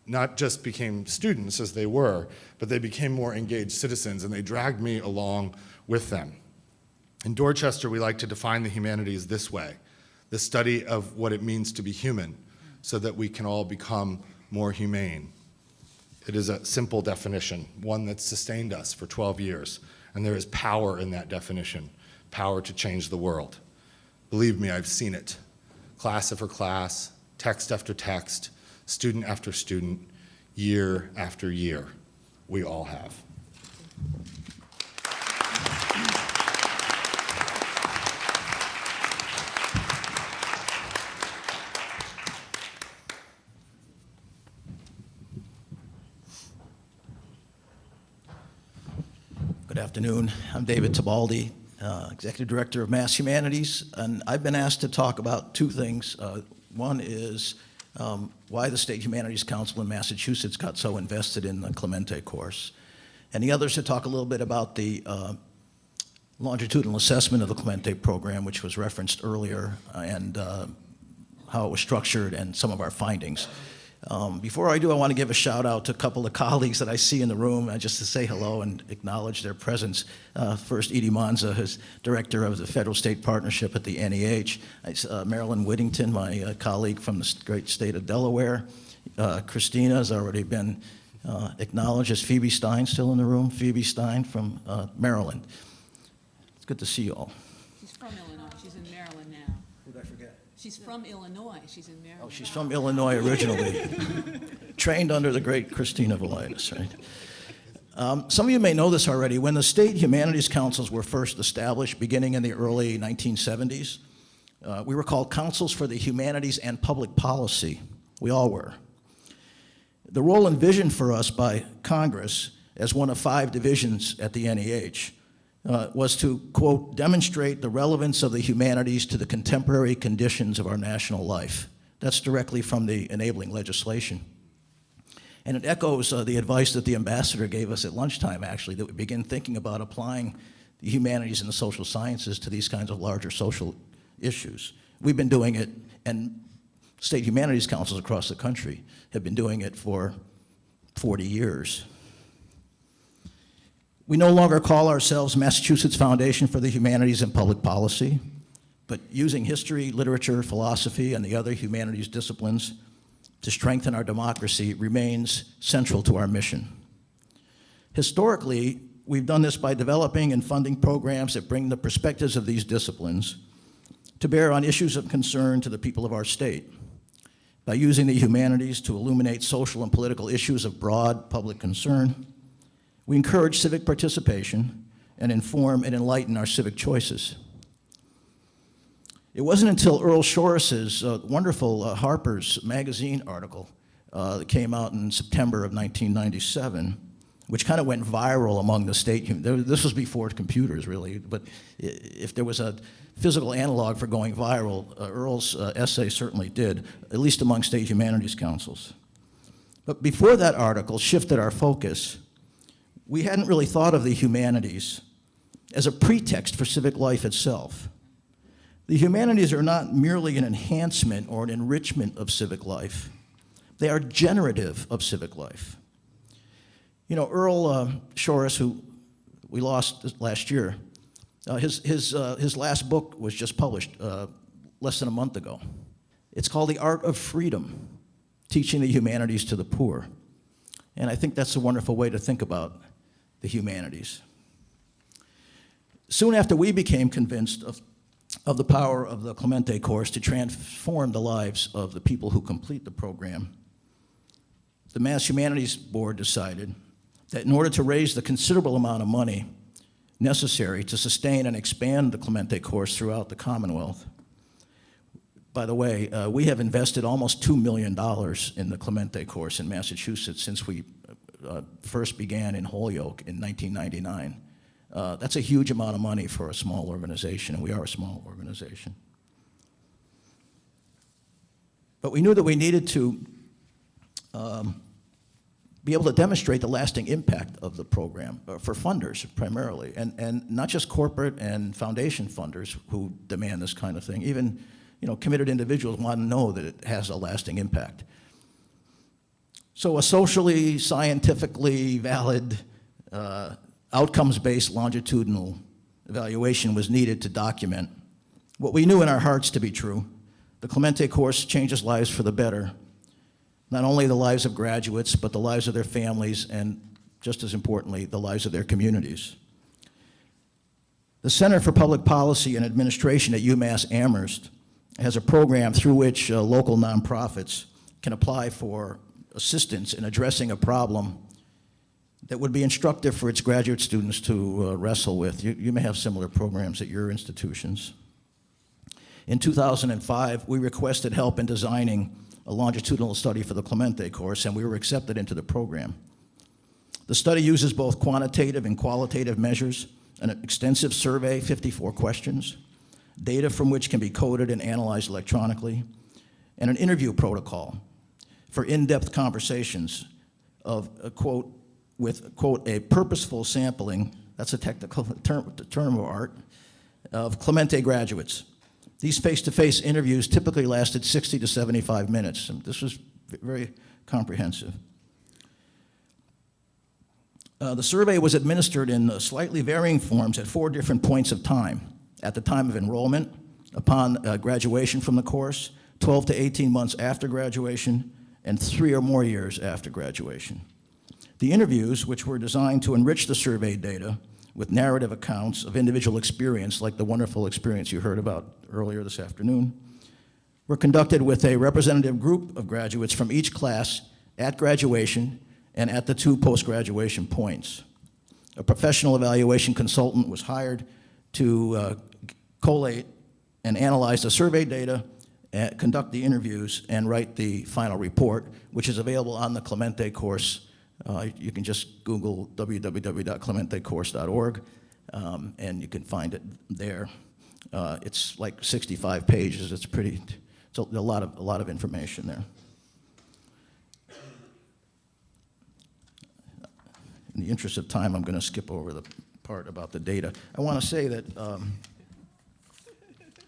not just became students as they were, but they became more engaged citizens, and they dragged me along with them. In Dorchester, we like to define the humanities this way: the study of what it means to be human, so that we can all become more humane. It is a simple definition, one that's sustained us for 12 years, and there is power in that definition, power to change the world. Believe me, I've seen it. Class after class, text after text, student after student, year after year. We all have. Good afternoon. I'm David Tibaldi, Executive Director of Mass Humanities, and I've been asked to talk about two things. One is why the State Humanities Council in Massachusetts got so invested in the Clemente course, and the other is to talk a little bit about the longitudinal assessment of the Clemente program, which was referenced earlier, and how it was structured and some of our findings. Before I do, I want to give a shout out to a couple of colleagues that I see in the room, just to say hello and acknowledge their presence. First, Edie Monza, who's Director of the Federal State Partnership at the NEH. Marilyn Whittington, my colleague from the great state of Delaware. Christina has already been acknowledged. Is Phoebe Stein still in the room? Phoebe Stein from Maryland. It's good to see you all. She's from Illinois. She's in Maryland now. Who did I forget? She's from Illinois. She's in Maryland. Oh, she's from Illinois originally. Trained under the great Christina Velitis, right? Some of you may know this already. When the state humanities councils were first established, beginning in the early 1970s, we were called Councils for the Humanities and Public Policy. We all were. The role envisioned for us by Congress as one of 5 divisions at the NEH was to, quote, demonstrate the relevance of the humanities to the contemporary conditions of our national life. That's directly from the enabling legislation. And it echoes the advice that the ambassador gave us at lunchtime, actually, that we begin thinking about applying the humanities and the social sciences to these kinds of larger social issues. We've been doing it, and state humanities councils across the country have been doing it for 40 years. We no longer call ourselves Massachusetts Foundation for the Humanities and Public Policy, but using history, literature, philosophy, and the other humanities disciplines to strengthen our democracy remains central to our mission. Historically, we've done this by developing and funding programs that bring the perspectives of these disciplines to bear on issues of concern to the people of our state, by using the humanities to illuminate social and political issues of broad public concern. We encourage civic participation and inform and enlighten our civic choices. It wasn't until Earl Shoris's wonderful Harper's Magazine article that came out in September of 1997, which kind of went viral among the state. This was before computers, really, but if there was a physical analog for going viral, Earl's essay certainly did, at least among state humanities councils. But before that article shifted our focus, we hadn't really thought of the humanities as a pretext for civic life itself. The humanities are not merely an enhancement or an enrichment of civic life. They are generative of civic life. You know, Earl Shoris, who we lost last year, his last book was just published less than a month ago. It's called The Art of Freedom, Teaching the Humanities to the Poor. And I think that's a wonderful way to think about the humanities. Soon after we became convinced of the power of the Clemente course to transform the lives of the people who complete the program, the Mass Humanities Board decided that in order to raise the considerable amount of money necessary to sustain and expand the Clemente course throughout the Commonwealth. By the way, we have invested almost $2 million in the Clemente course in Massachusetts since we first began in Holyoke in 1999. That's a huge amount of money for a small organization, and we are a small organization. But we knew that we needed to be able to demonstrate the lasting impact of the program for funders primarily, and not just corporate and foundation funders who demand this kind of thing. Even, you know, committed individuals want to know that it has a lasting impact. So a socially, scientifically valid, outcomes-based longitudinal evaluation was needed to document what we knew in our hearts to be true. The Clemente course changes lives for the better. Not only the lives of graduates, but the lives of their families, and just as importantly, the lives of their communities. The Center for Public Policy and Administration at UMass Amherst has a program through which local nonprofits can apply for assistance in addressing a problem that would be instructive for its graduate students to wrestle with. You may have similar programs at your institutions. In 2005, we requested help in designing a longitudinal study for the Clemente course, and we were accepted into the program. The study uses both quantitative and qualitative measures, an extensive survey, 54 questions, data from which can be coded and analyzed electronically, and an interview protocol for in-depth conversations of, quote, with, quote, a purposeful sampling, that's a technical term of art, of Clemente graduates. These face-to-face interviews typically lasted 60 to 75 minutes, and this was very comprehensive. The survey was administered in slightly varying forms at 4 different points of time: at the time of enrollment, upon graduation from the course, 12 to 18 months after graduation, and 3 or more years after graduation. The interviews, which were designed to enrich the survey data with narrative accounts of individual experience, like the wonderful experience you heard about earlier this afternoon, were conducted with a representative group of graduates from each class at graduation and at the 2 post-graduation points. A professional evaluation consultant was hired to collate and analyze the survey data, conduct the interviews, and write the final report, which is available on the Clemente course. You can just Google www.clementecourse.org, and you can find it there. It's like 65 pages. It's a lot of information there. In the interest of time, I'm going to skip over the part about the data. I want to say that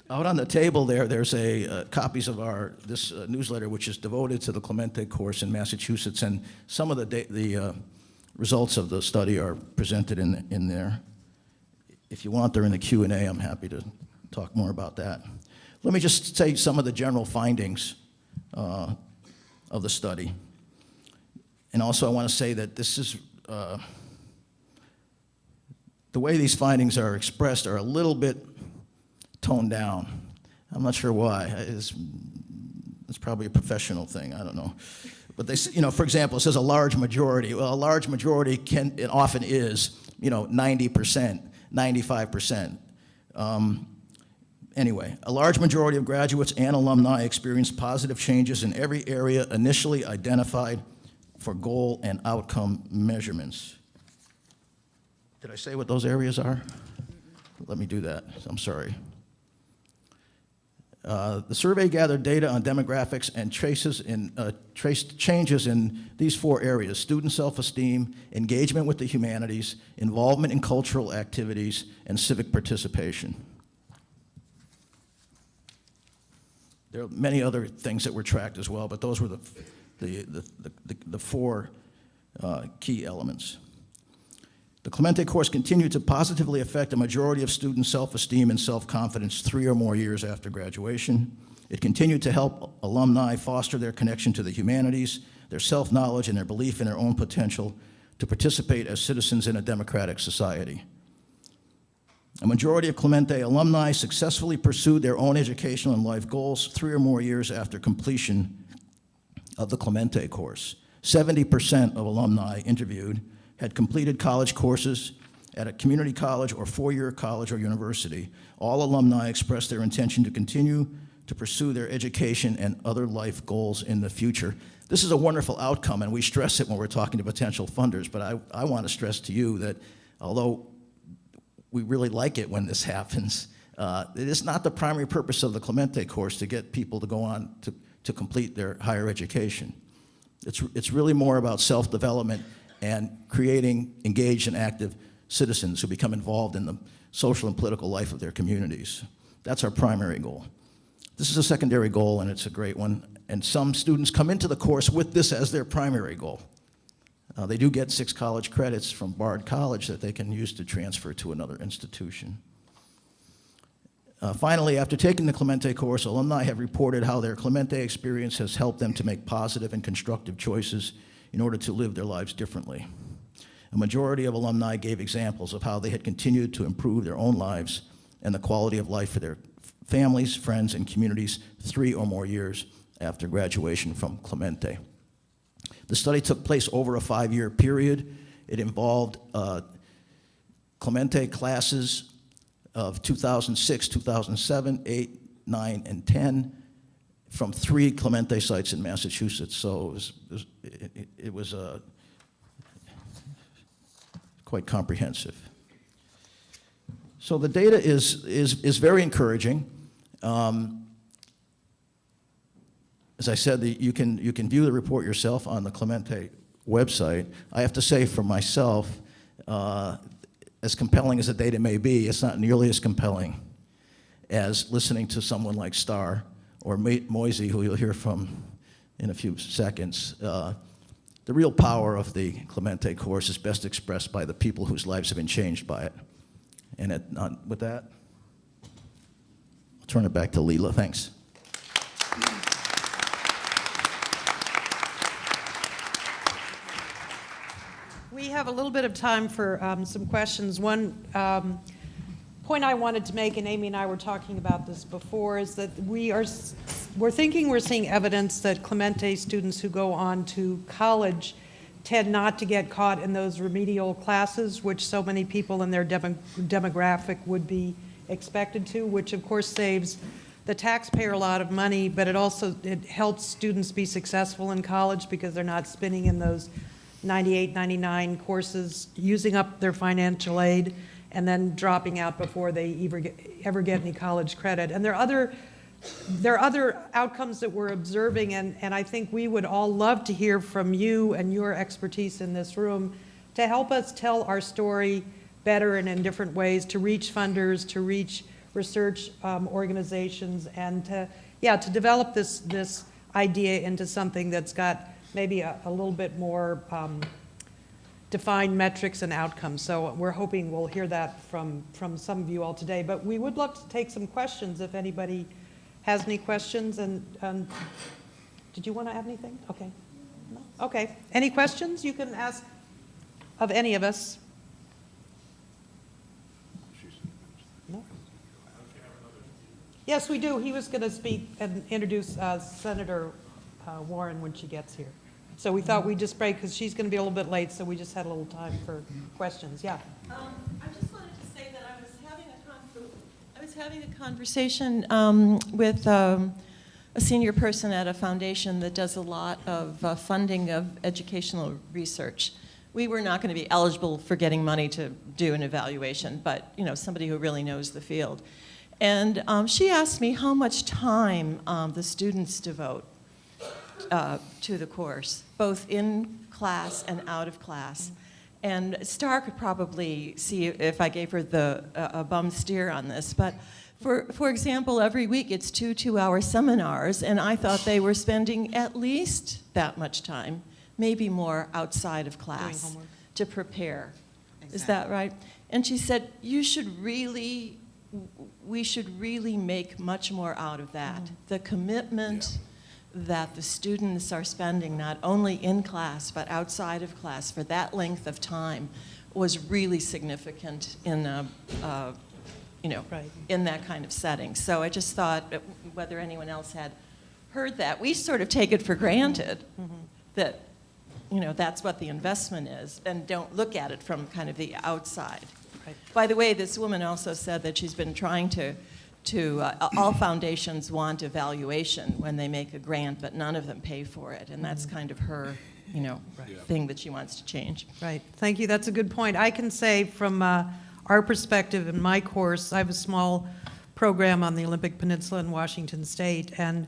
out on the table there's copies of this newsletter, which is devoted to the Clemente course in Massachusetts, and some of the results of the study are presented in there. If you want, they're in the Q&A. I'm happy to talk more about that. Let me just say some of the general findings of the study. And also I want to say that this is, the way these findings are expressed are a little bit toned down. I'm not sure why. It's probably a professional thing, I don't know. But they, for example, it says a large majority. Well, a large majority it often is, 90%. 95%. Anyway, a large majority of graduates and alumni experienced positive changes in every area initially identified for goal and outcome measurements. Did I say what those areas are? Let me do that. I'm sorry. The survey gathered data on demographics and traced changes in these 4 areas: student self-esteem, engagement with the humanities, involvement in cultural activities, and civic participation. There are many other things that were tracked as well, but those were the 4 key elements. The Clemente course continued to positively affect a majority of students' self-esteem and self-confidence 3 or more years after graduation. It continued to help alumni foster their connection to the humanities, their self-knowledge, and their belief in their own potential to participate as citizens in a democratic society. A majority of Clemente alumni successfully pursued their own educational and life goals 3 or more years after completion of the Clemente course. 70% of alumni interviewed had completed college courses at a community college or 4-year college or university. All alumni expressed their intention to continue to pursue their education and other life goals in the future. This is a wonderful outcome, and we stress it when we're talking to potential funders, but I want to stress to you that although we really like it when this happens, it is not the primary purpose of the Clemente course to get people to go on to complete their higher education. It's really more about self-development and creating engaged and active citizens who become involved in the social and political life of their communities. That's our primary goal. This is a secondary goal, and it's a great one, and some students come into the course with this as their primary goal. They do get 6 college credits from Bard College that they can use to transfer to another institution. Finally, after taking the Clemente course, alumni have reported how their Clemente experience has helped them to make positive and constructive choices in order to live their lives differently. A majority of alumni gave examples of how they had continued to improve their own lives and the quality of life for their families, friends, and communities 3 or more years after graduation from Clemente. The study took place over a 5-year period. It involved Clemente classes of 2006, 2007, 8, 9, and 10 from 3 Clemente sites in Massachusetts. So it was quite comprehensive. So the data is very encouraging. As I said, you can view the report yourself on the Clemente website. I have to say for myself, as compelling as the data may be, it's not nearly as compelling as listening to someone like Starr or Moisey, who you'll hear from in a few seconds. The real power of the Clemente course is best expressed by the people whose lives have been changed by it. And with that, I'll turn it back to Leela. Thanks. We have a little bit of time for some questions. One point I wanted to make, and Amy and I were talking about this before, is that we're seeing evidence that Clemente students who go on to college tend not to get caught in those remedial classes, which so many people in their demographic would be expected to, which of course saves the taxpayer a lot of money, but it helps students be successful in college because they're not spinning in those 98, 99 courses, using up their financial aid, and then dropping out before they ever get any college credit. And there are other outcomes that we're observing, and I think we would all love to hear from you and your expertise in this room to help us tell our story better and in different ways, to reach funders, to reach research organizations, and to develop this idea into something that's got maybe a little bit more defined metrics and outcomes. So we're hoping we'll hear that from some of you all today. But we would love to take some questions if anybody has any questions. And did you want to add anything? Okay. No? Okay. Any questions you can ask of any of us? No? Yes, we do. He was going to speak and introduce Senator Warren when she gets here. So we thought we'd just break because she's going to be a little bit late, so we just had a little time for questions. Yeah. I just wanted to say that I was having a conversation with a senior person at a foundation that does a lot of funding of educational research. We were not going to be eligible for getting money to do an evaluation, but somebody who really knows the field. And she asked me how much time the students devote to the course, both in class and out of class. And Star could probably see if I gave her a bum steer on this, but for example, every week it's 2 2-hour seminars, and I thought they were spending at least that much time, maybe more, outside of class to prepare. Exactly. Is that right? And she said, we should really make much more out of that. The commitment that the students are spending not only in class but outside of class for that length of time was really significant in in that kind of setting. So I just thought whether anyone else had heard that. We sort of take it for granted that that's what the investment is and don't look at it from kind of the outside. Right. By the way, this woman also said that she's been trying to all foundations want evaluation when they make a grant, but none of them pay for it, and that's kind of her, thing that she wants to change. Right. Thank you. That's a good point. I can say from our perspective in my course, I have a small program on the Olympic Peninsula in Washington State, and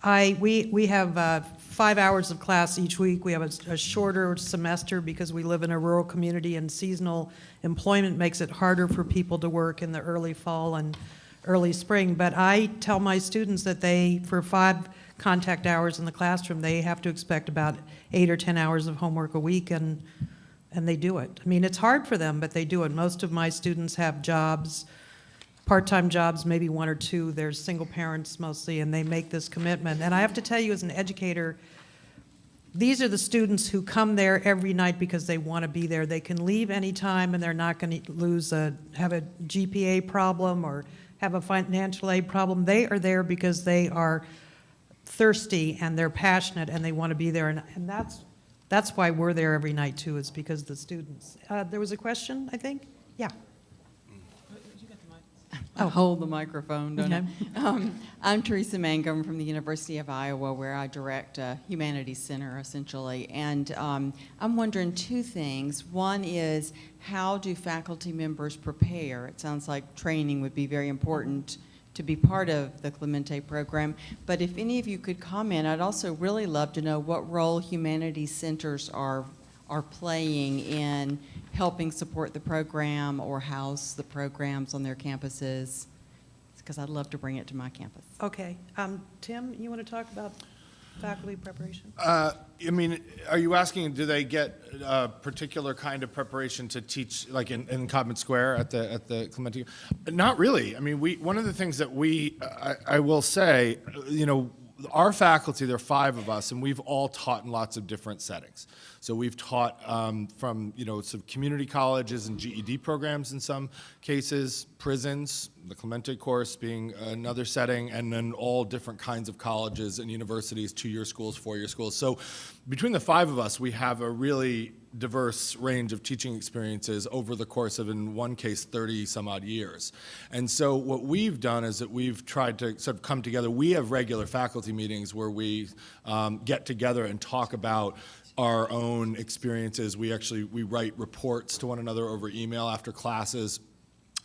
we have 5 hours of class each week. We have a shorter semester because we live in a rural community, and seasonal employment makes it harder for people to work in the early fall and early spring. But I tell my students that for 5 contact hours in the classroom, they have to expect about 8 or 10 hours of homework a week, and they do it. I mean, it's hard for them, but they do it. Most of my students have jobs, part-time jobs, maybe 1 or 2. They're single parents mostly, and they make this commitment. And I have to tell you, as an educator, these are the students who come there every night because they want to be there. They can leave anytime, and they're not going to have a GPA problem or have a financial aid problem. They are there because they are thirsty and they're passionate and they want to be there. And that's why we're there every night, too, is because of the students. There was a question, I think? Yeah. I hold the microphone, don't I? I'm Teresa Mangum from the University of Iowa, where I direct a Humanities Center, essentially. And I'm wondering 2 things. One is, how do faculty members prepare? It sounds like training would be very important to be part of the Clemente program. But if any of you could comment, I'd also really love to know what role Humanities Centers are playing in helping support the program or house the programs on their campuses, because I'd love to bring it to my campus. Okay. Tim, you want to talk about faculty preparation? I mean, are you asking, do they get a particular kind of preparation to teach, like in Cobman Square at the Clemente? Not really. I mean, one of the things that I will say, our faculty, there are 5 of us, and we've all taught in lots of different settings. So we've taught from, some community colleges and GED programs in some cases, prisons, the Clemente course being another setting, and then all different kinds of colleges and universities, 2-year schools, 4-year schools. So between the 5 of us, we have a really diverse range of teaching experiences over the course of, in one case, 30 some odd years. And so what we've done is that we've tried to sort of come together. We have regular faculty meetings where we get together and talk about our own experiences. We write reports to one another over email after classes.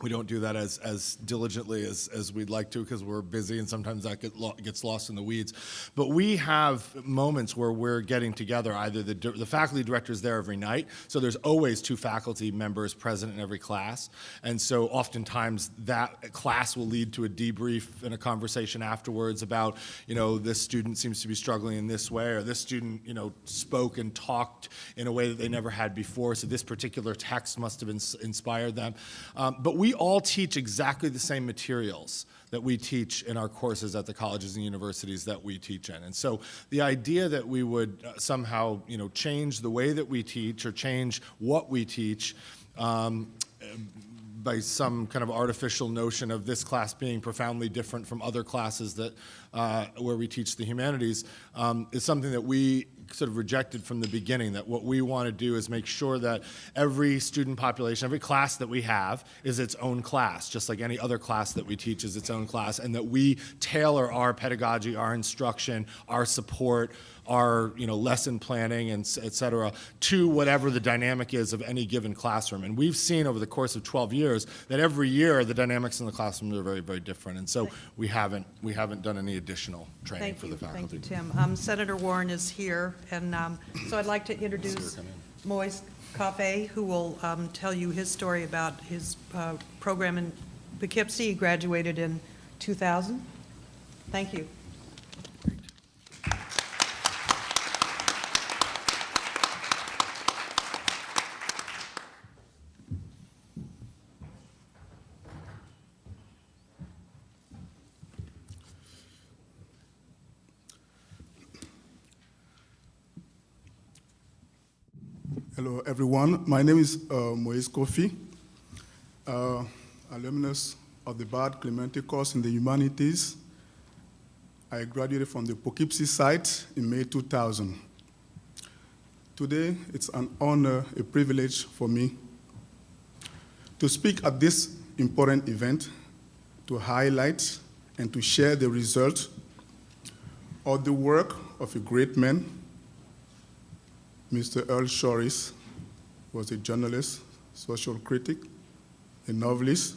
We don't do that as diligently as we'd like to because we're busy, and sometimes that gets lost in the weeds. But we have moments where we're getting together. Either the faculty director is there every night, so there's always 2 faculty members present in every class. And so oftentimes that class will lead to a debrief and a conversation afterwards about, this student seems to be struggling in this way, or this student, spoke and talked in a way that they never had before, so this particular text must have inspired them. But we all teach exactly the same materials that we teach in our courses at the colleges and universities that we teach in. And so the idea that we would somehow, change the way that we teach or change what we teach by some kind of artificial notion of this class being profoundly different from other classes that where we teach the humanities, is something that we sort of rejected from the beginning, that what we want to do is make sure that every student population, every class that we have is its own class, just like any other class that we teach is its own class, and that we tailor our pedagogy, our instruction, our support, our lesson planning, and et cetera, to whatever the dynamic is of any given classroom. And we've seen over the course of 12 years that every year the dynamics in the classroom are very, very different. And so we haven't done any additional training for the faculty. Thank you, Tim. Senator Warren is here, and so I'd like to introduce Moise Cafe, who will tell you his story about his program in Poughkeepsie. He graduated in 2000. Thank you. Hello, everyone. My name is Moise Kofi, alumnus of the Bard Clementi course in the Humanities. I graduated from the Poughkeepsie site in May 2000. Today, it's an honor, a privilege for me to speak at this important event, to highlight and to share the result of the work of a great man. Mr. Earl Shoris was a journalist, social critic, a novelist,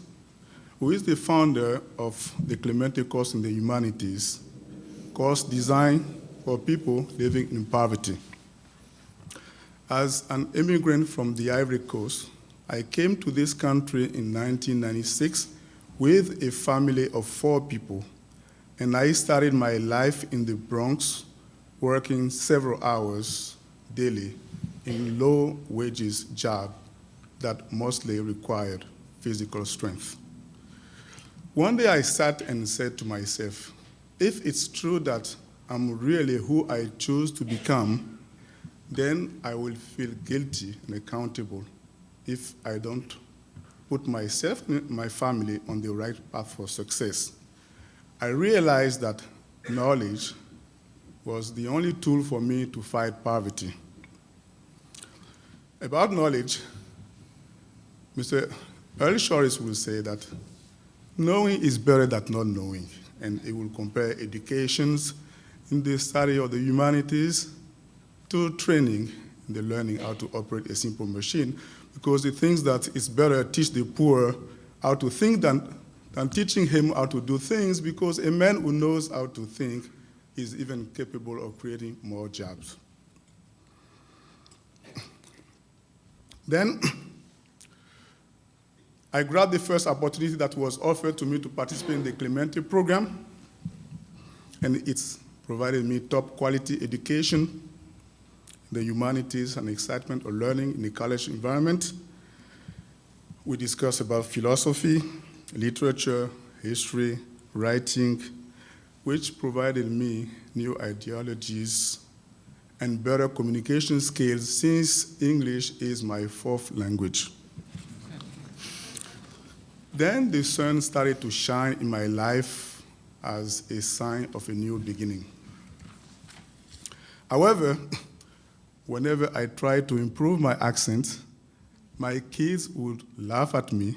who is the founder of the Clementi course in the Humanities, course designed for people living in poverty. As an immigrant from the Ivory Coast, I came to this country in 1996 with a family of 4 people, and I started my life in the Bronx, working several hours daily in low wages job that mostly required physical strength. One day I sat and said to myself, if it's true that I'm really who I choose to become, then I will feel guilty and accountable if I don't put myself and my family on the right path for success. I realized that knowledge was the only tool for me to fight poverty. About knowledge, Mr. Earl Shoris will say that knowing is better than not knowing, and he will compare educations in the study of the humanities to training in the learning how to operate a simple machine, because he thinks that it's better to teach the poor how to think than teaching him how to do things, because a man who knows how to think is even capable of creating more jobs. Then I grabbed the first opportunity that was offered to me to participate in the Clementi program, and it's provided me top quality education, the humanities, and excitement of learning in the college environment. We discussed about philosophy, literature, history, writing, which provided me new ideologies and better communication skills, since English is my 4th language. Then the sun started to shine in my life as a sign of a new beginning. However, whenever I tried to improve my accent, my kids would laugh at me.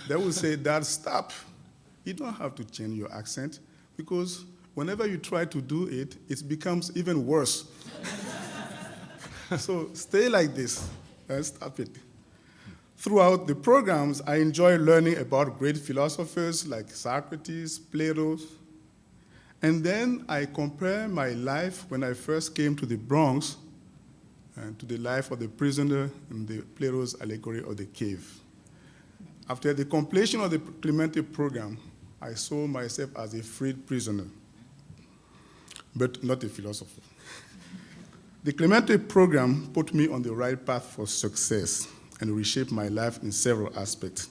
They would say, "Dad, stop. You don't have to change your accent, because whenever you try to do it, it becomes even worse. So stay like this and stop it." Throughout the programs, I enjoy learning about great philosophers like Socrates, Plato, and then I compare my life when I first came to the Bronx to the life of the prisoner in the Plato's allegory of the cave. After the completion of the Clementi program, I saw myself as a freed prisoner, but not a philosopher. The Clementi program put me on the right path for success and reshaped my life in several aspects.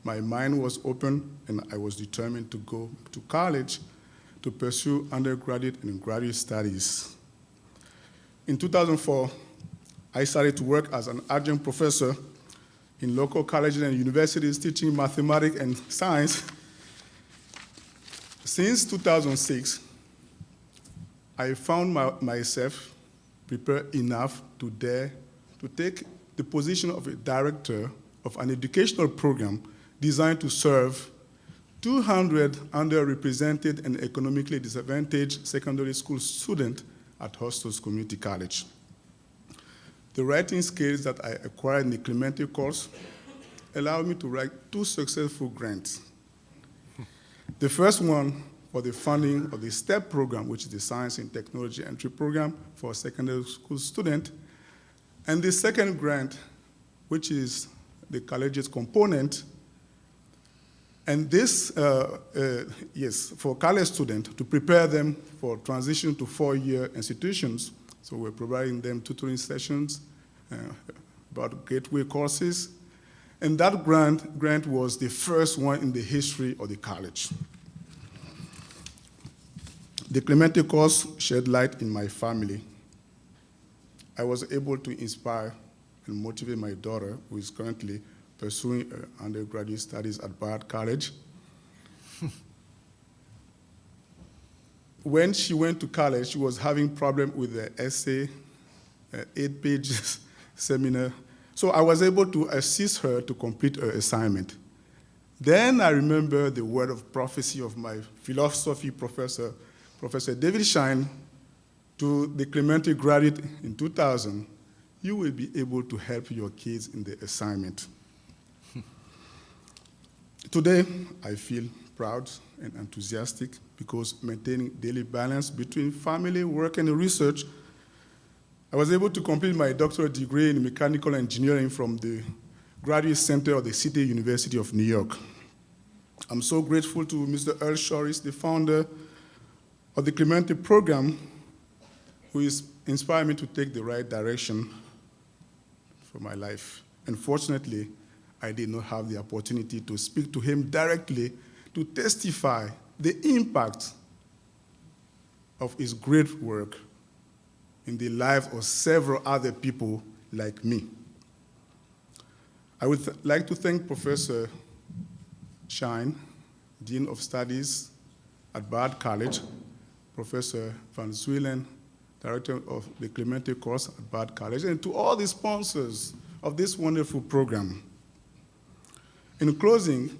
My mind was open, and I was determined to go to college to pursue undergraduate and graduate studies. In 2004, I started to work as an adjunct professor in local colleges and universities teaching mathematics and science. Since 2006, I found myself prepared enough to dare to take the position of a director of an educational program designed to serve 200 underrepresented and economically disadvantaged secondary school students at Hostos Community College. The writing skills that I acquired in the Clemente course allowed me to write 2 successful grants. The first one for the funding of the STEP program, which is the Science and Technology Entry Program for secondary school students, and the second grant, which is the collegiate component. And this, yes, for college students to prepare them for transition to 4-year institutions. So we're providing them tutoring sessions about gateway courses. And that grant was the first one in the history of the college. The Clemente course shed light in my family. I was able to inspire and motivate my daughter, who is currently pursuing undergraduate studies at Bard College. When she went to college, she was having problems with the essay, 8-page seminar. So I was able to assist her to complete her assignment. Then I remember the word of prophecy of my philosophy professor, Professor David Shine, to the Clemente graduate in 2000, you will be able to help your kids in the assignment. Today, I feel proud and enthusiastic because maintaining daily balance between family, work, and research, I was able to complete my doctoral degree in mechanical engineering from the Graduate Center of the City University of New York. I'm so grateful to Mr. Earl Shoris, the founder of the Clemente program, who has inspired me to take the right direction for my life. Unfortunately, I did not have the opportunity to speak to him directly to testify the impact of his great work in the lives of several other people like me. I would like to thank Professor Shine, Dean of Studies at Bard College, Professor Van Zuylen, Director of the Clemente course at Bard College, and to all the sponsors of this wonderful program. In closing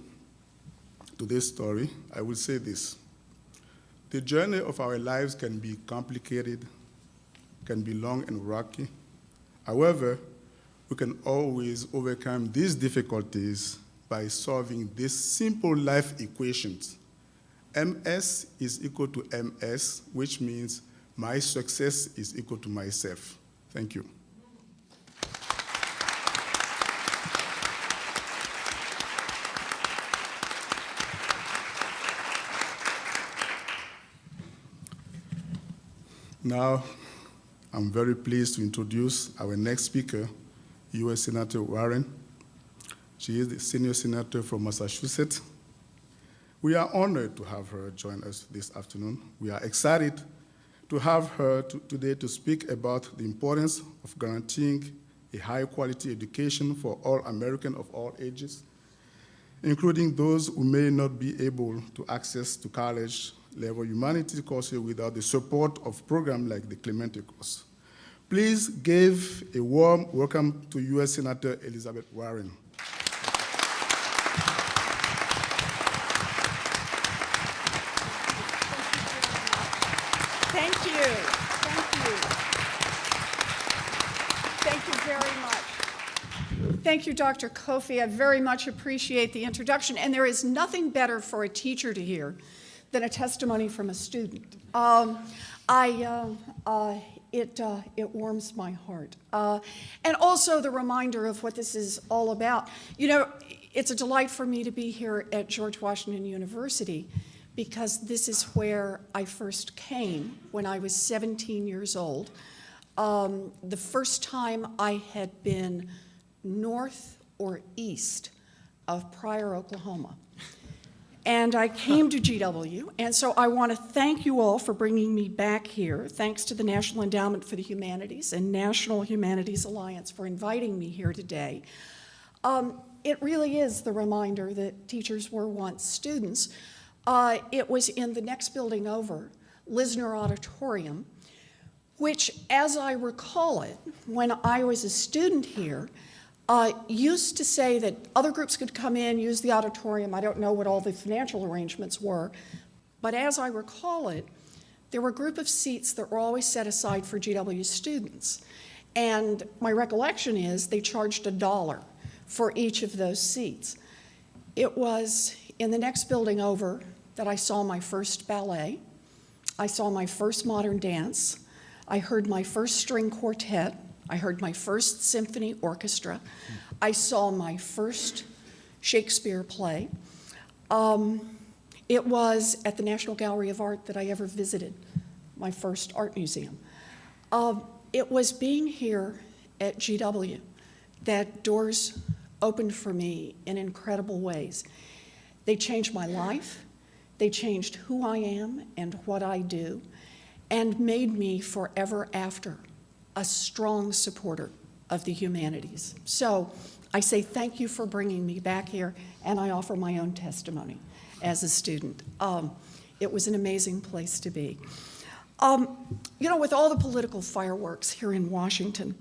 to this story, I will say this. The journey of our lives can be complicated, can be long and rocky. However, we can always overcome these difficulties by solving these simple life equations. MS is equal to MS, which means my success is equal to myself. Thank you. Now, I'm very pleased to introduce our next speaker, U.S. Senator Warren. She is the senior senator from Massachusetts. We are honored to have her join us this afternoon. We are excited to have her today to speak about the importance of guaranteeing a high-quality education for all Americans of all ages, including those who may not be able to access to college-level humanities courses without the support of programs like the Clemente course. Please give a warm welcome to U.S. Senator Elizabeth Warren. Thank you. Thank you. Thank you very much. Thank you, Dr. Kofi. I very much appreciate the introduction. And there is nothing better for a teacher to hear than a testimony from a student. It warms my heart. And also the reminder of what this is all about. You know, it's a delight for me to be here at George Washington University because this is where I first came when I was 17 years old. The first time I had been north or east of Pryor, Oklahoma. And I came to GW, and so I want to thank you all for bringing me back here. Thanks to the National Endowment for the Humanities and National Humanities Alliance for inviting me here today. It really is the reminder that teachers were once students. It was in the next building over, Lisner Auditorium, which, as I recall it, when I was a student here, used to say that other groups could come in, use the auditorium. I don't know what all the financial arrangements were, but as I recall it, there were a group of seats that were always set aside for GW students. And my recollection is they charged $1 for each of those seats. It was in the next building over that I saw my first ballet. I saw my first modern dance. I heard my first string quartet. I heard my first symphony orchestra. I saw my first Shakespeare play. It was at the National Gallery of Art that I ever visited, my first art museum. It was being here at GW that doors opened for me in incredible ways. They changed my life. They changed who I am and what I do, and made me forever after a strong supporter of the humanities. So I say thank you for bringing me back here, and I offer my own testimony as a student. It was an amazing place to be. You know, with all the political fireworks here in Washington,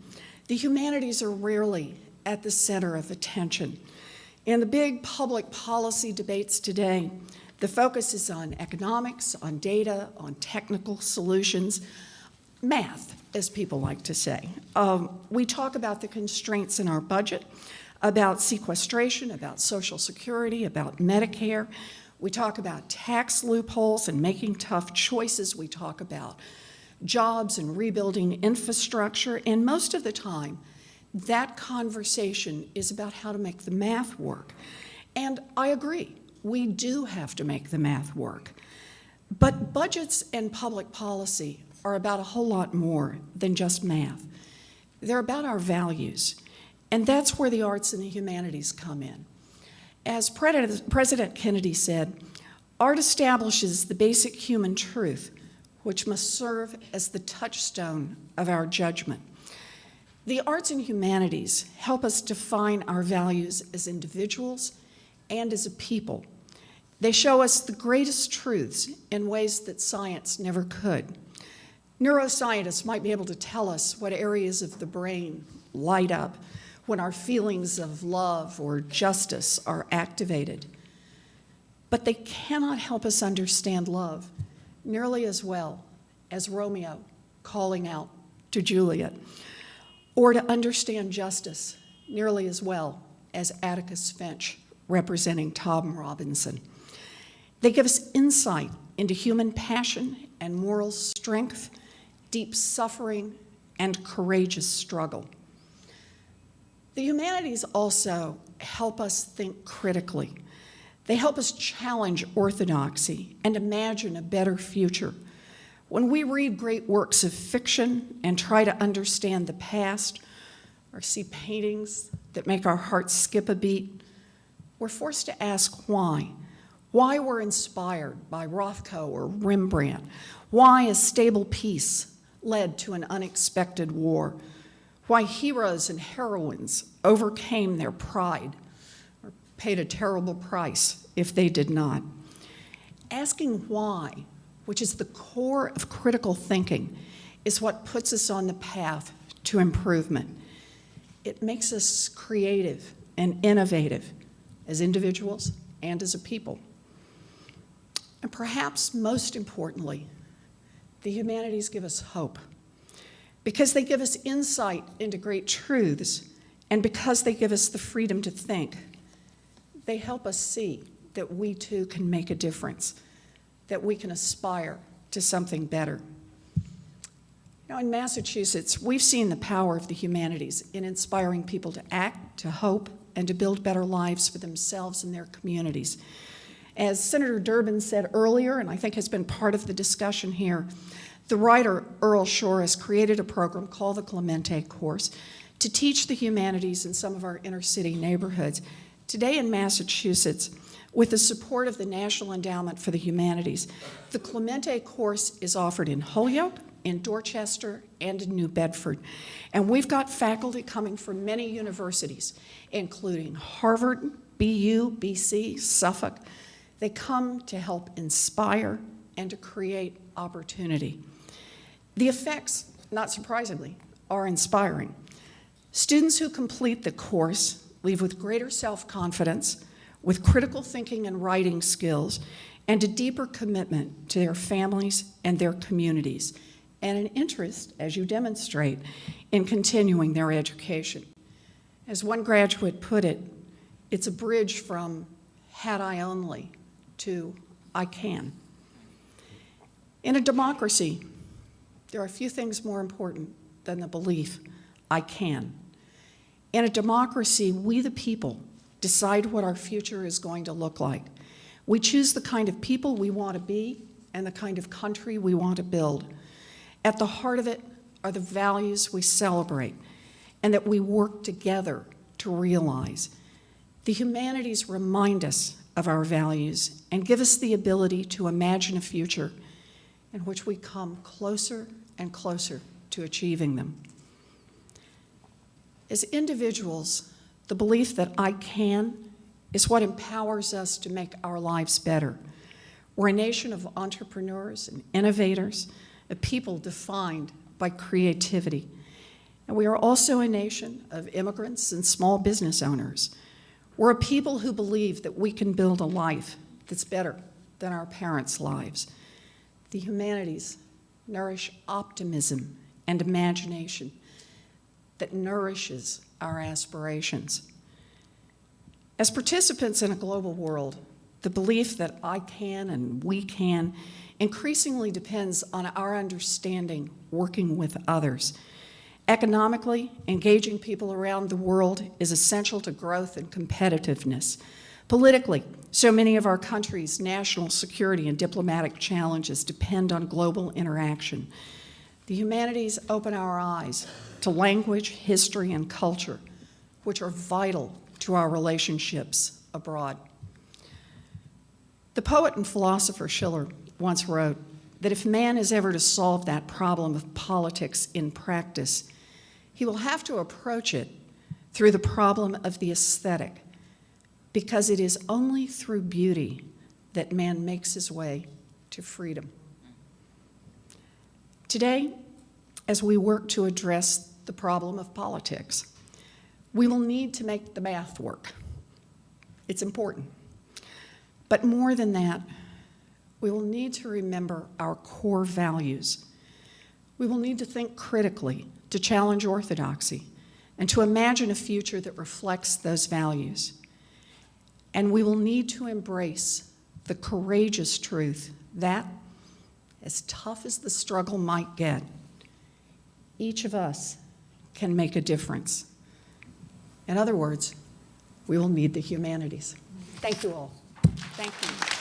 the humanities are rarely at the center of attention. In the big public policy debates today, the focus is on economics, on data, on technical solutions, math, as people like to say. We talk about the constraints in our budget, about sequestration, about Social Security, about Medicare. We talk about tax loopholes and making tough choices. We talk about jobs and rebuilding infrastructure. And most of the time, that conversation is about how to make the math work. And I agree. We do have to make the math work. But budgets and public policy are about a whole lot more than just math. They're about our values, and that's where the arts and the humanities come in. As President Kennedy said, art establishes the basic human truth, which must serve as the touchstone of our judgment. The arts and humanities help us define our values as individuals and as a people. They show us the greatest truths in ways that science never could. Neuroscientists might be able to tell us what areas of the brain light up when our feelings of love or justice are activated. But they cannot help us understand love nearly as well as Romeo calling out to Juliet, or to understand justice nearly as well as Atticus Finch representing Tom Robinson. They give us insight into human passion and moral strength, deep suffering, and courageous struggle. The humanities also help us think critically. They help us challenge orthodoxy and imagine a better future. When we read great works of fiction and try to understand the past, or see paintings that make our hearts skip a beat, we're forced to ask why. Why we're inspired by Rothko or Rembrandt. Why a stable peace led to an unexpected war. Why heroes and heroines overcame their pride or paid a terrible price if they did not. Asking why, which is the core of critical thinking, is what puts us on the path to improvement. It makes us creative and innovative as individuals and as a people. And perhaps most importantly, the humanities give us hope, because they give us insight into great truths, and because they give us the freedom to think. They help us see that we too can make a difference, that we can aspire to something better. You know, in Massachusetts, we've seen the power of the humanities in inspiring people to act, to hope, and to build better lives for themselves and their communities. As Senator Durbin said earlier, and I think has been part of the discussion here, the writer Earl Shore has created a program called the Clemente Course to teach the humanities in some of our inner city neighborhoods. Today in Massachusetts, with the support of the National Endowment for the Humanities, the Clemente Course is offered in Holyoke, in Dorchester, and in New Bedford. And we've got faculty coming from many universities, including Harvard, BU, BC, Suffolk. They come to help inspire and to create opportunity. The effects, not surprisingly, are inspiring. Students who complete the course leave with greater self-confidence, with critical thinking and writing skills, and a deeper commitment to their families and their communities, and an interest, as you demonstrate, in continuing their education. As one graduate put it, it's a bridge from had I only to I can. In a democracy, there are few things more important than the belief I can. In a democracy, we the people decide what our future is going to look like. We choose the kind of people we want to be and the kind of country we want to build. At the heart of it are the values we celebrate and that we work together to realize. The humanities remind us of our values and give us the ability to imagine a future in which we come closer and closer to achieving them. As individuals, the belief that I can is what empowers us to make our lives better. We're a nation of entrepreneurs and innovators, a people defined by creativity. And we are also a nation of immigrants and small business owners. We're a people who believe that we can build a life that's better than our parents' lives. The humanities nourish optimism and imagination that nourishes our aspirations. As participants in a global world, the belief that I can and we can increasingly depends on our understanding working with others. Economically, engaging people around the world is essential to growth and competitiveness. Politically, so many of our country's national security and diplomatic challenges depend on global interaction. The humanities open our eyes to language, history, and culture, which are vital to our relationships abroad. The poet and philosopher Schiller once wrote that if man is ever to solve that problem of politics in practice, he will have to approach it through the problem of the aesthetic, because it is only through beauty that man makes his way to freedom. Today, as we work to address the problem of politics, we will need to make the math work. It's important. But more than that, we will need to remember our core values. We will need to think critically, to challenge orthodoxy, and to imagine a future that reflects those values. And we will need to embrace the courageous truth that, as tough as the struggle might get, each of us can make a difference. In other words, we will need the humanities. Thank you all. Thank you.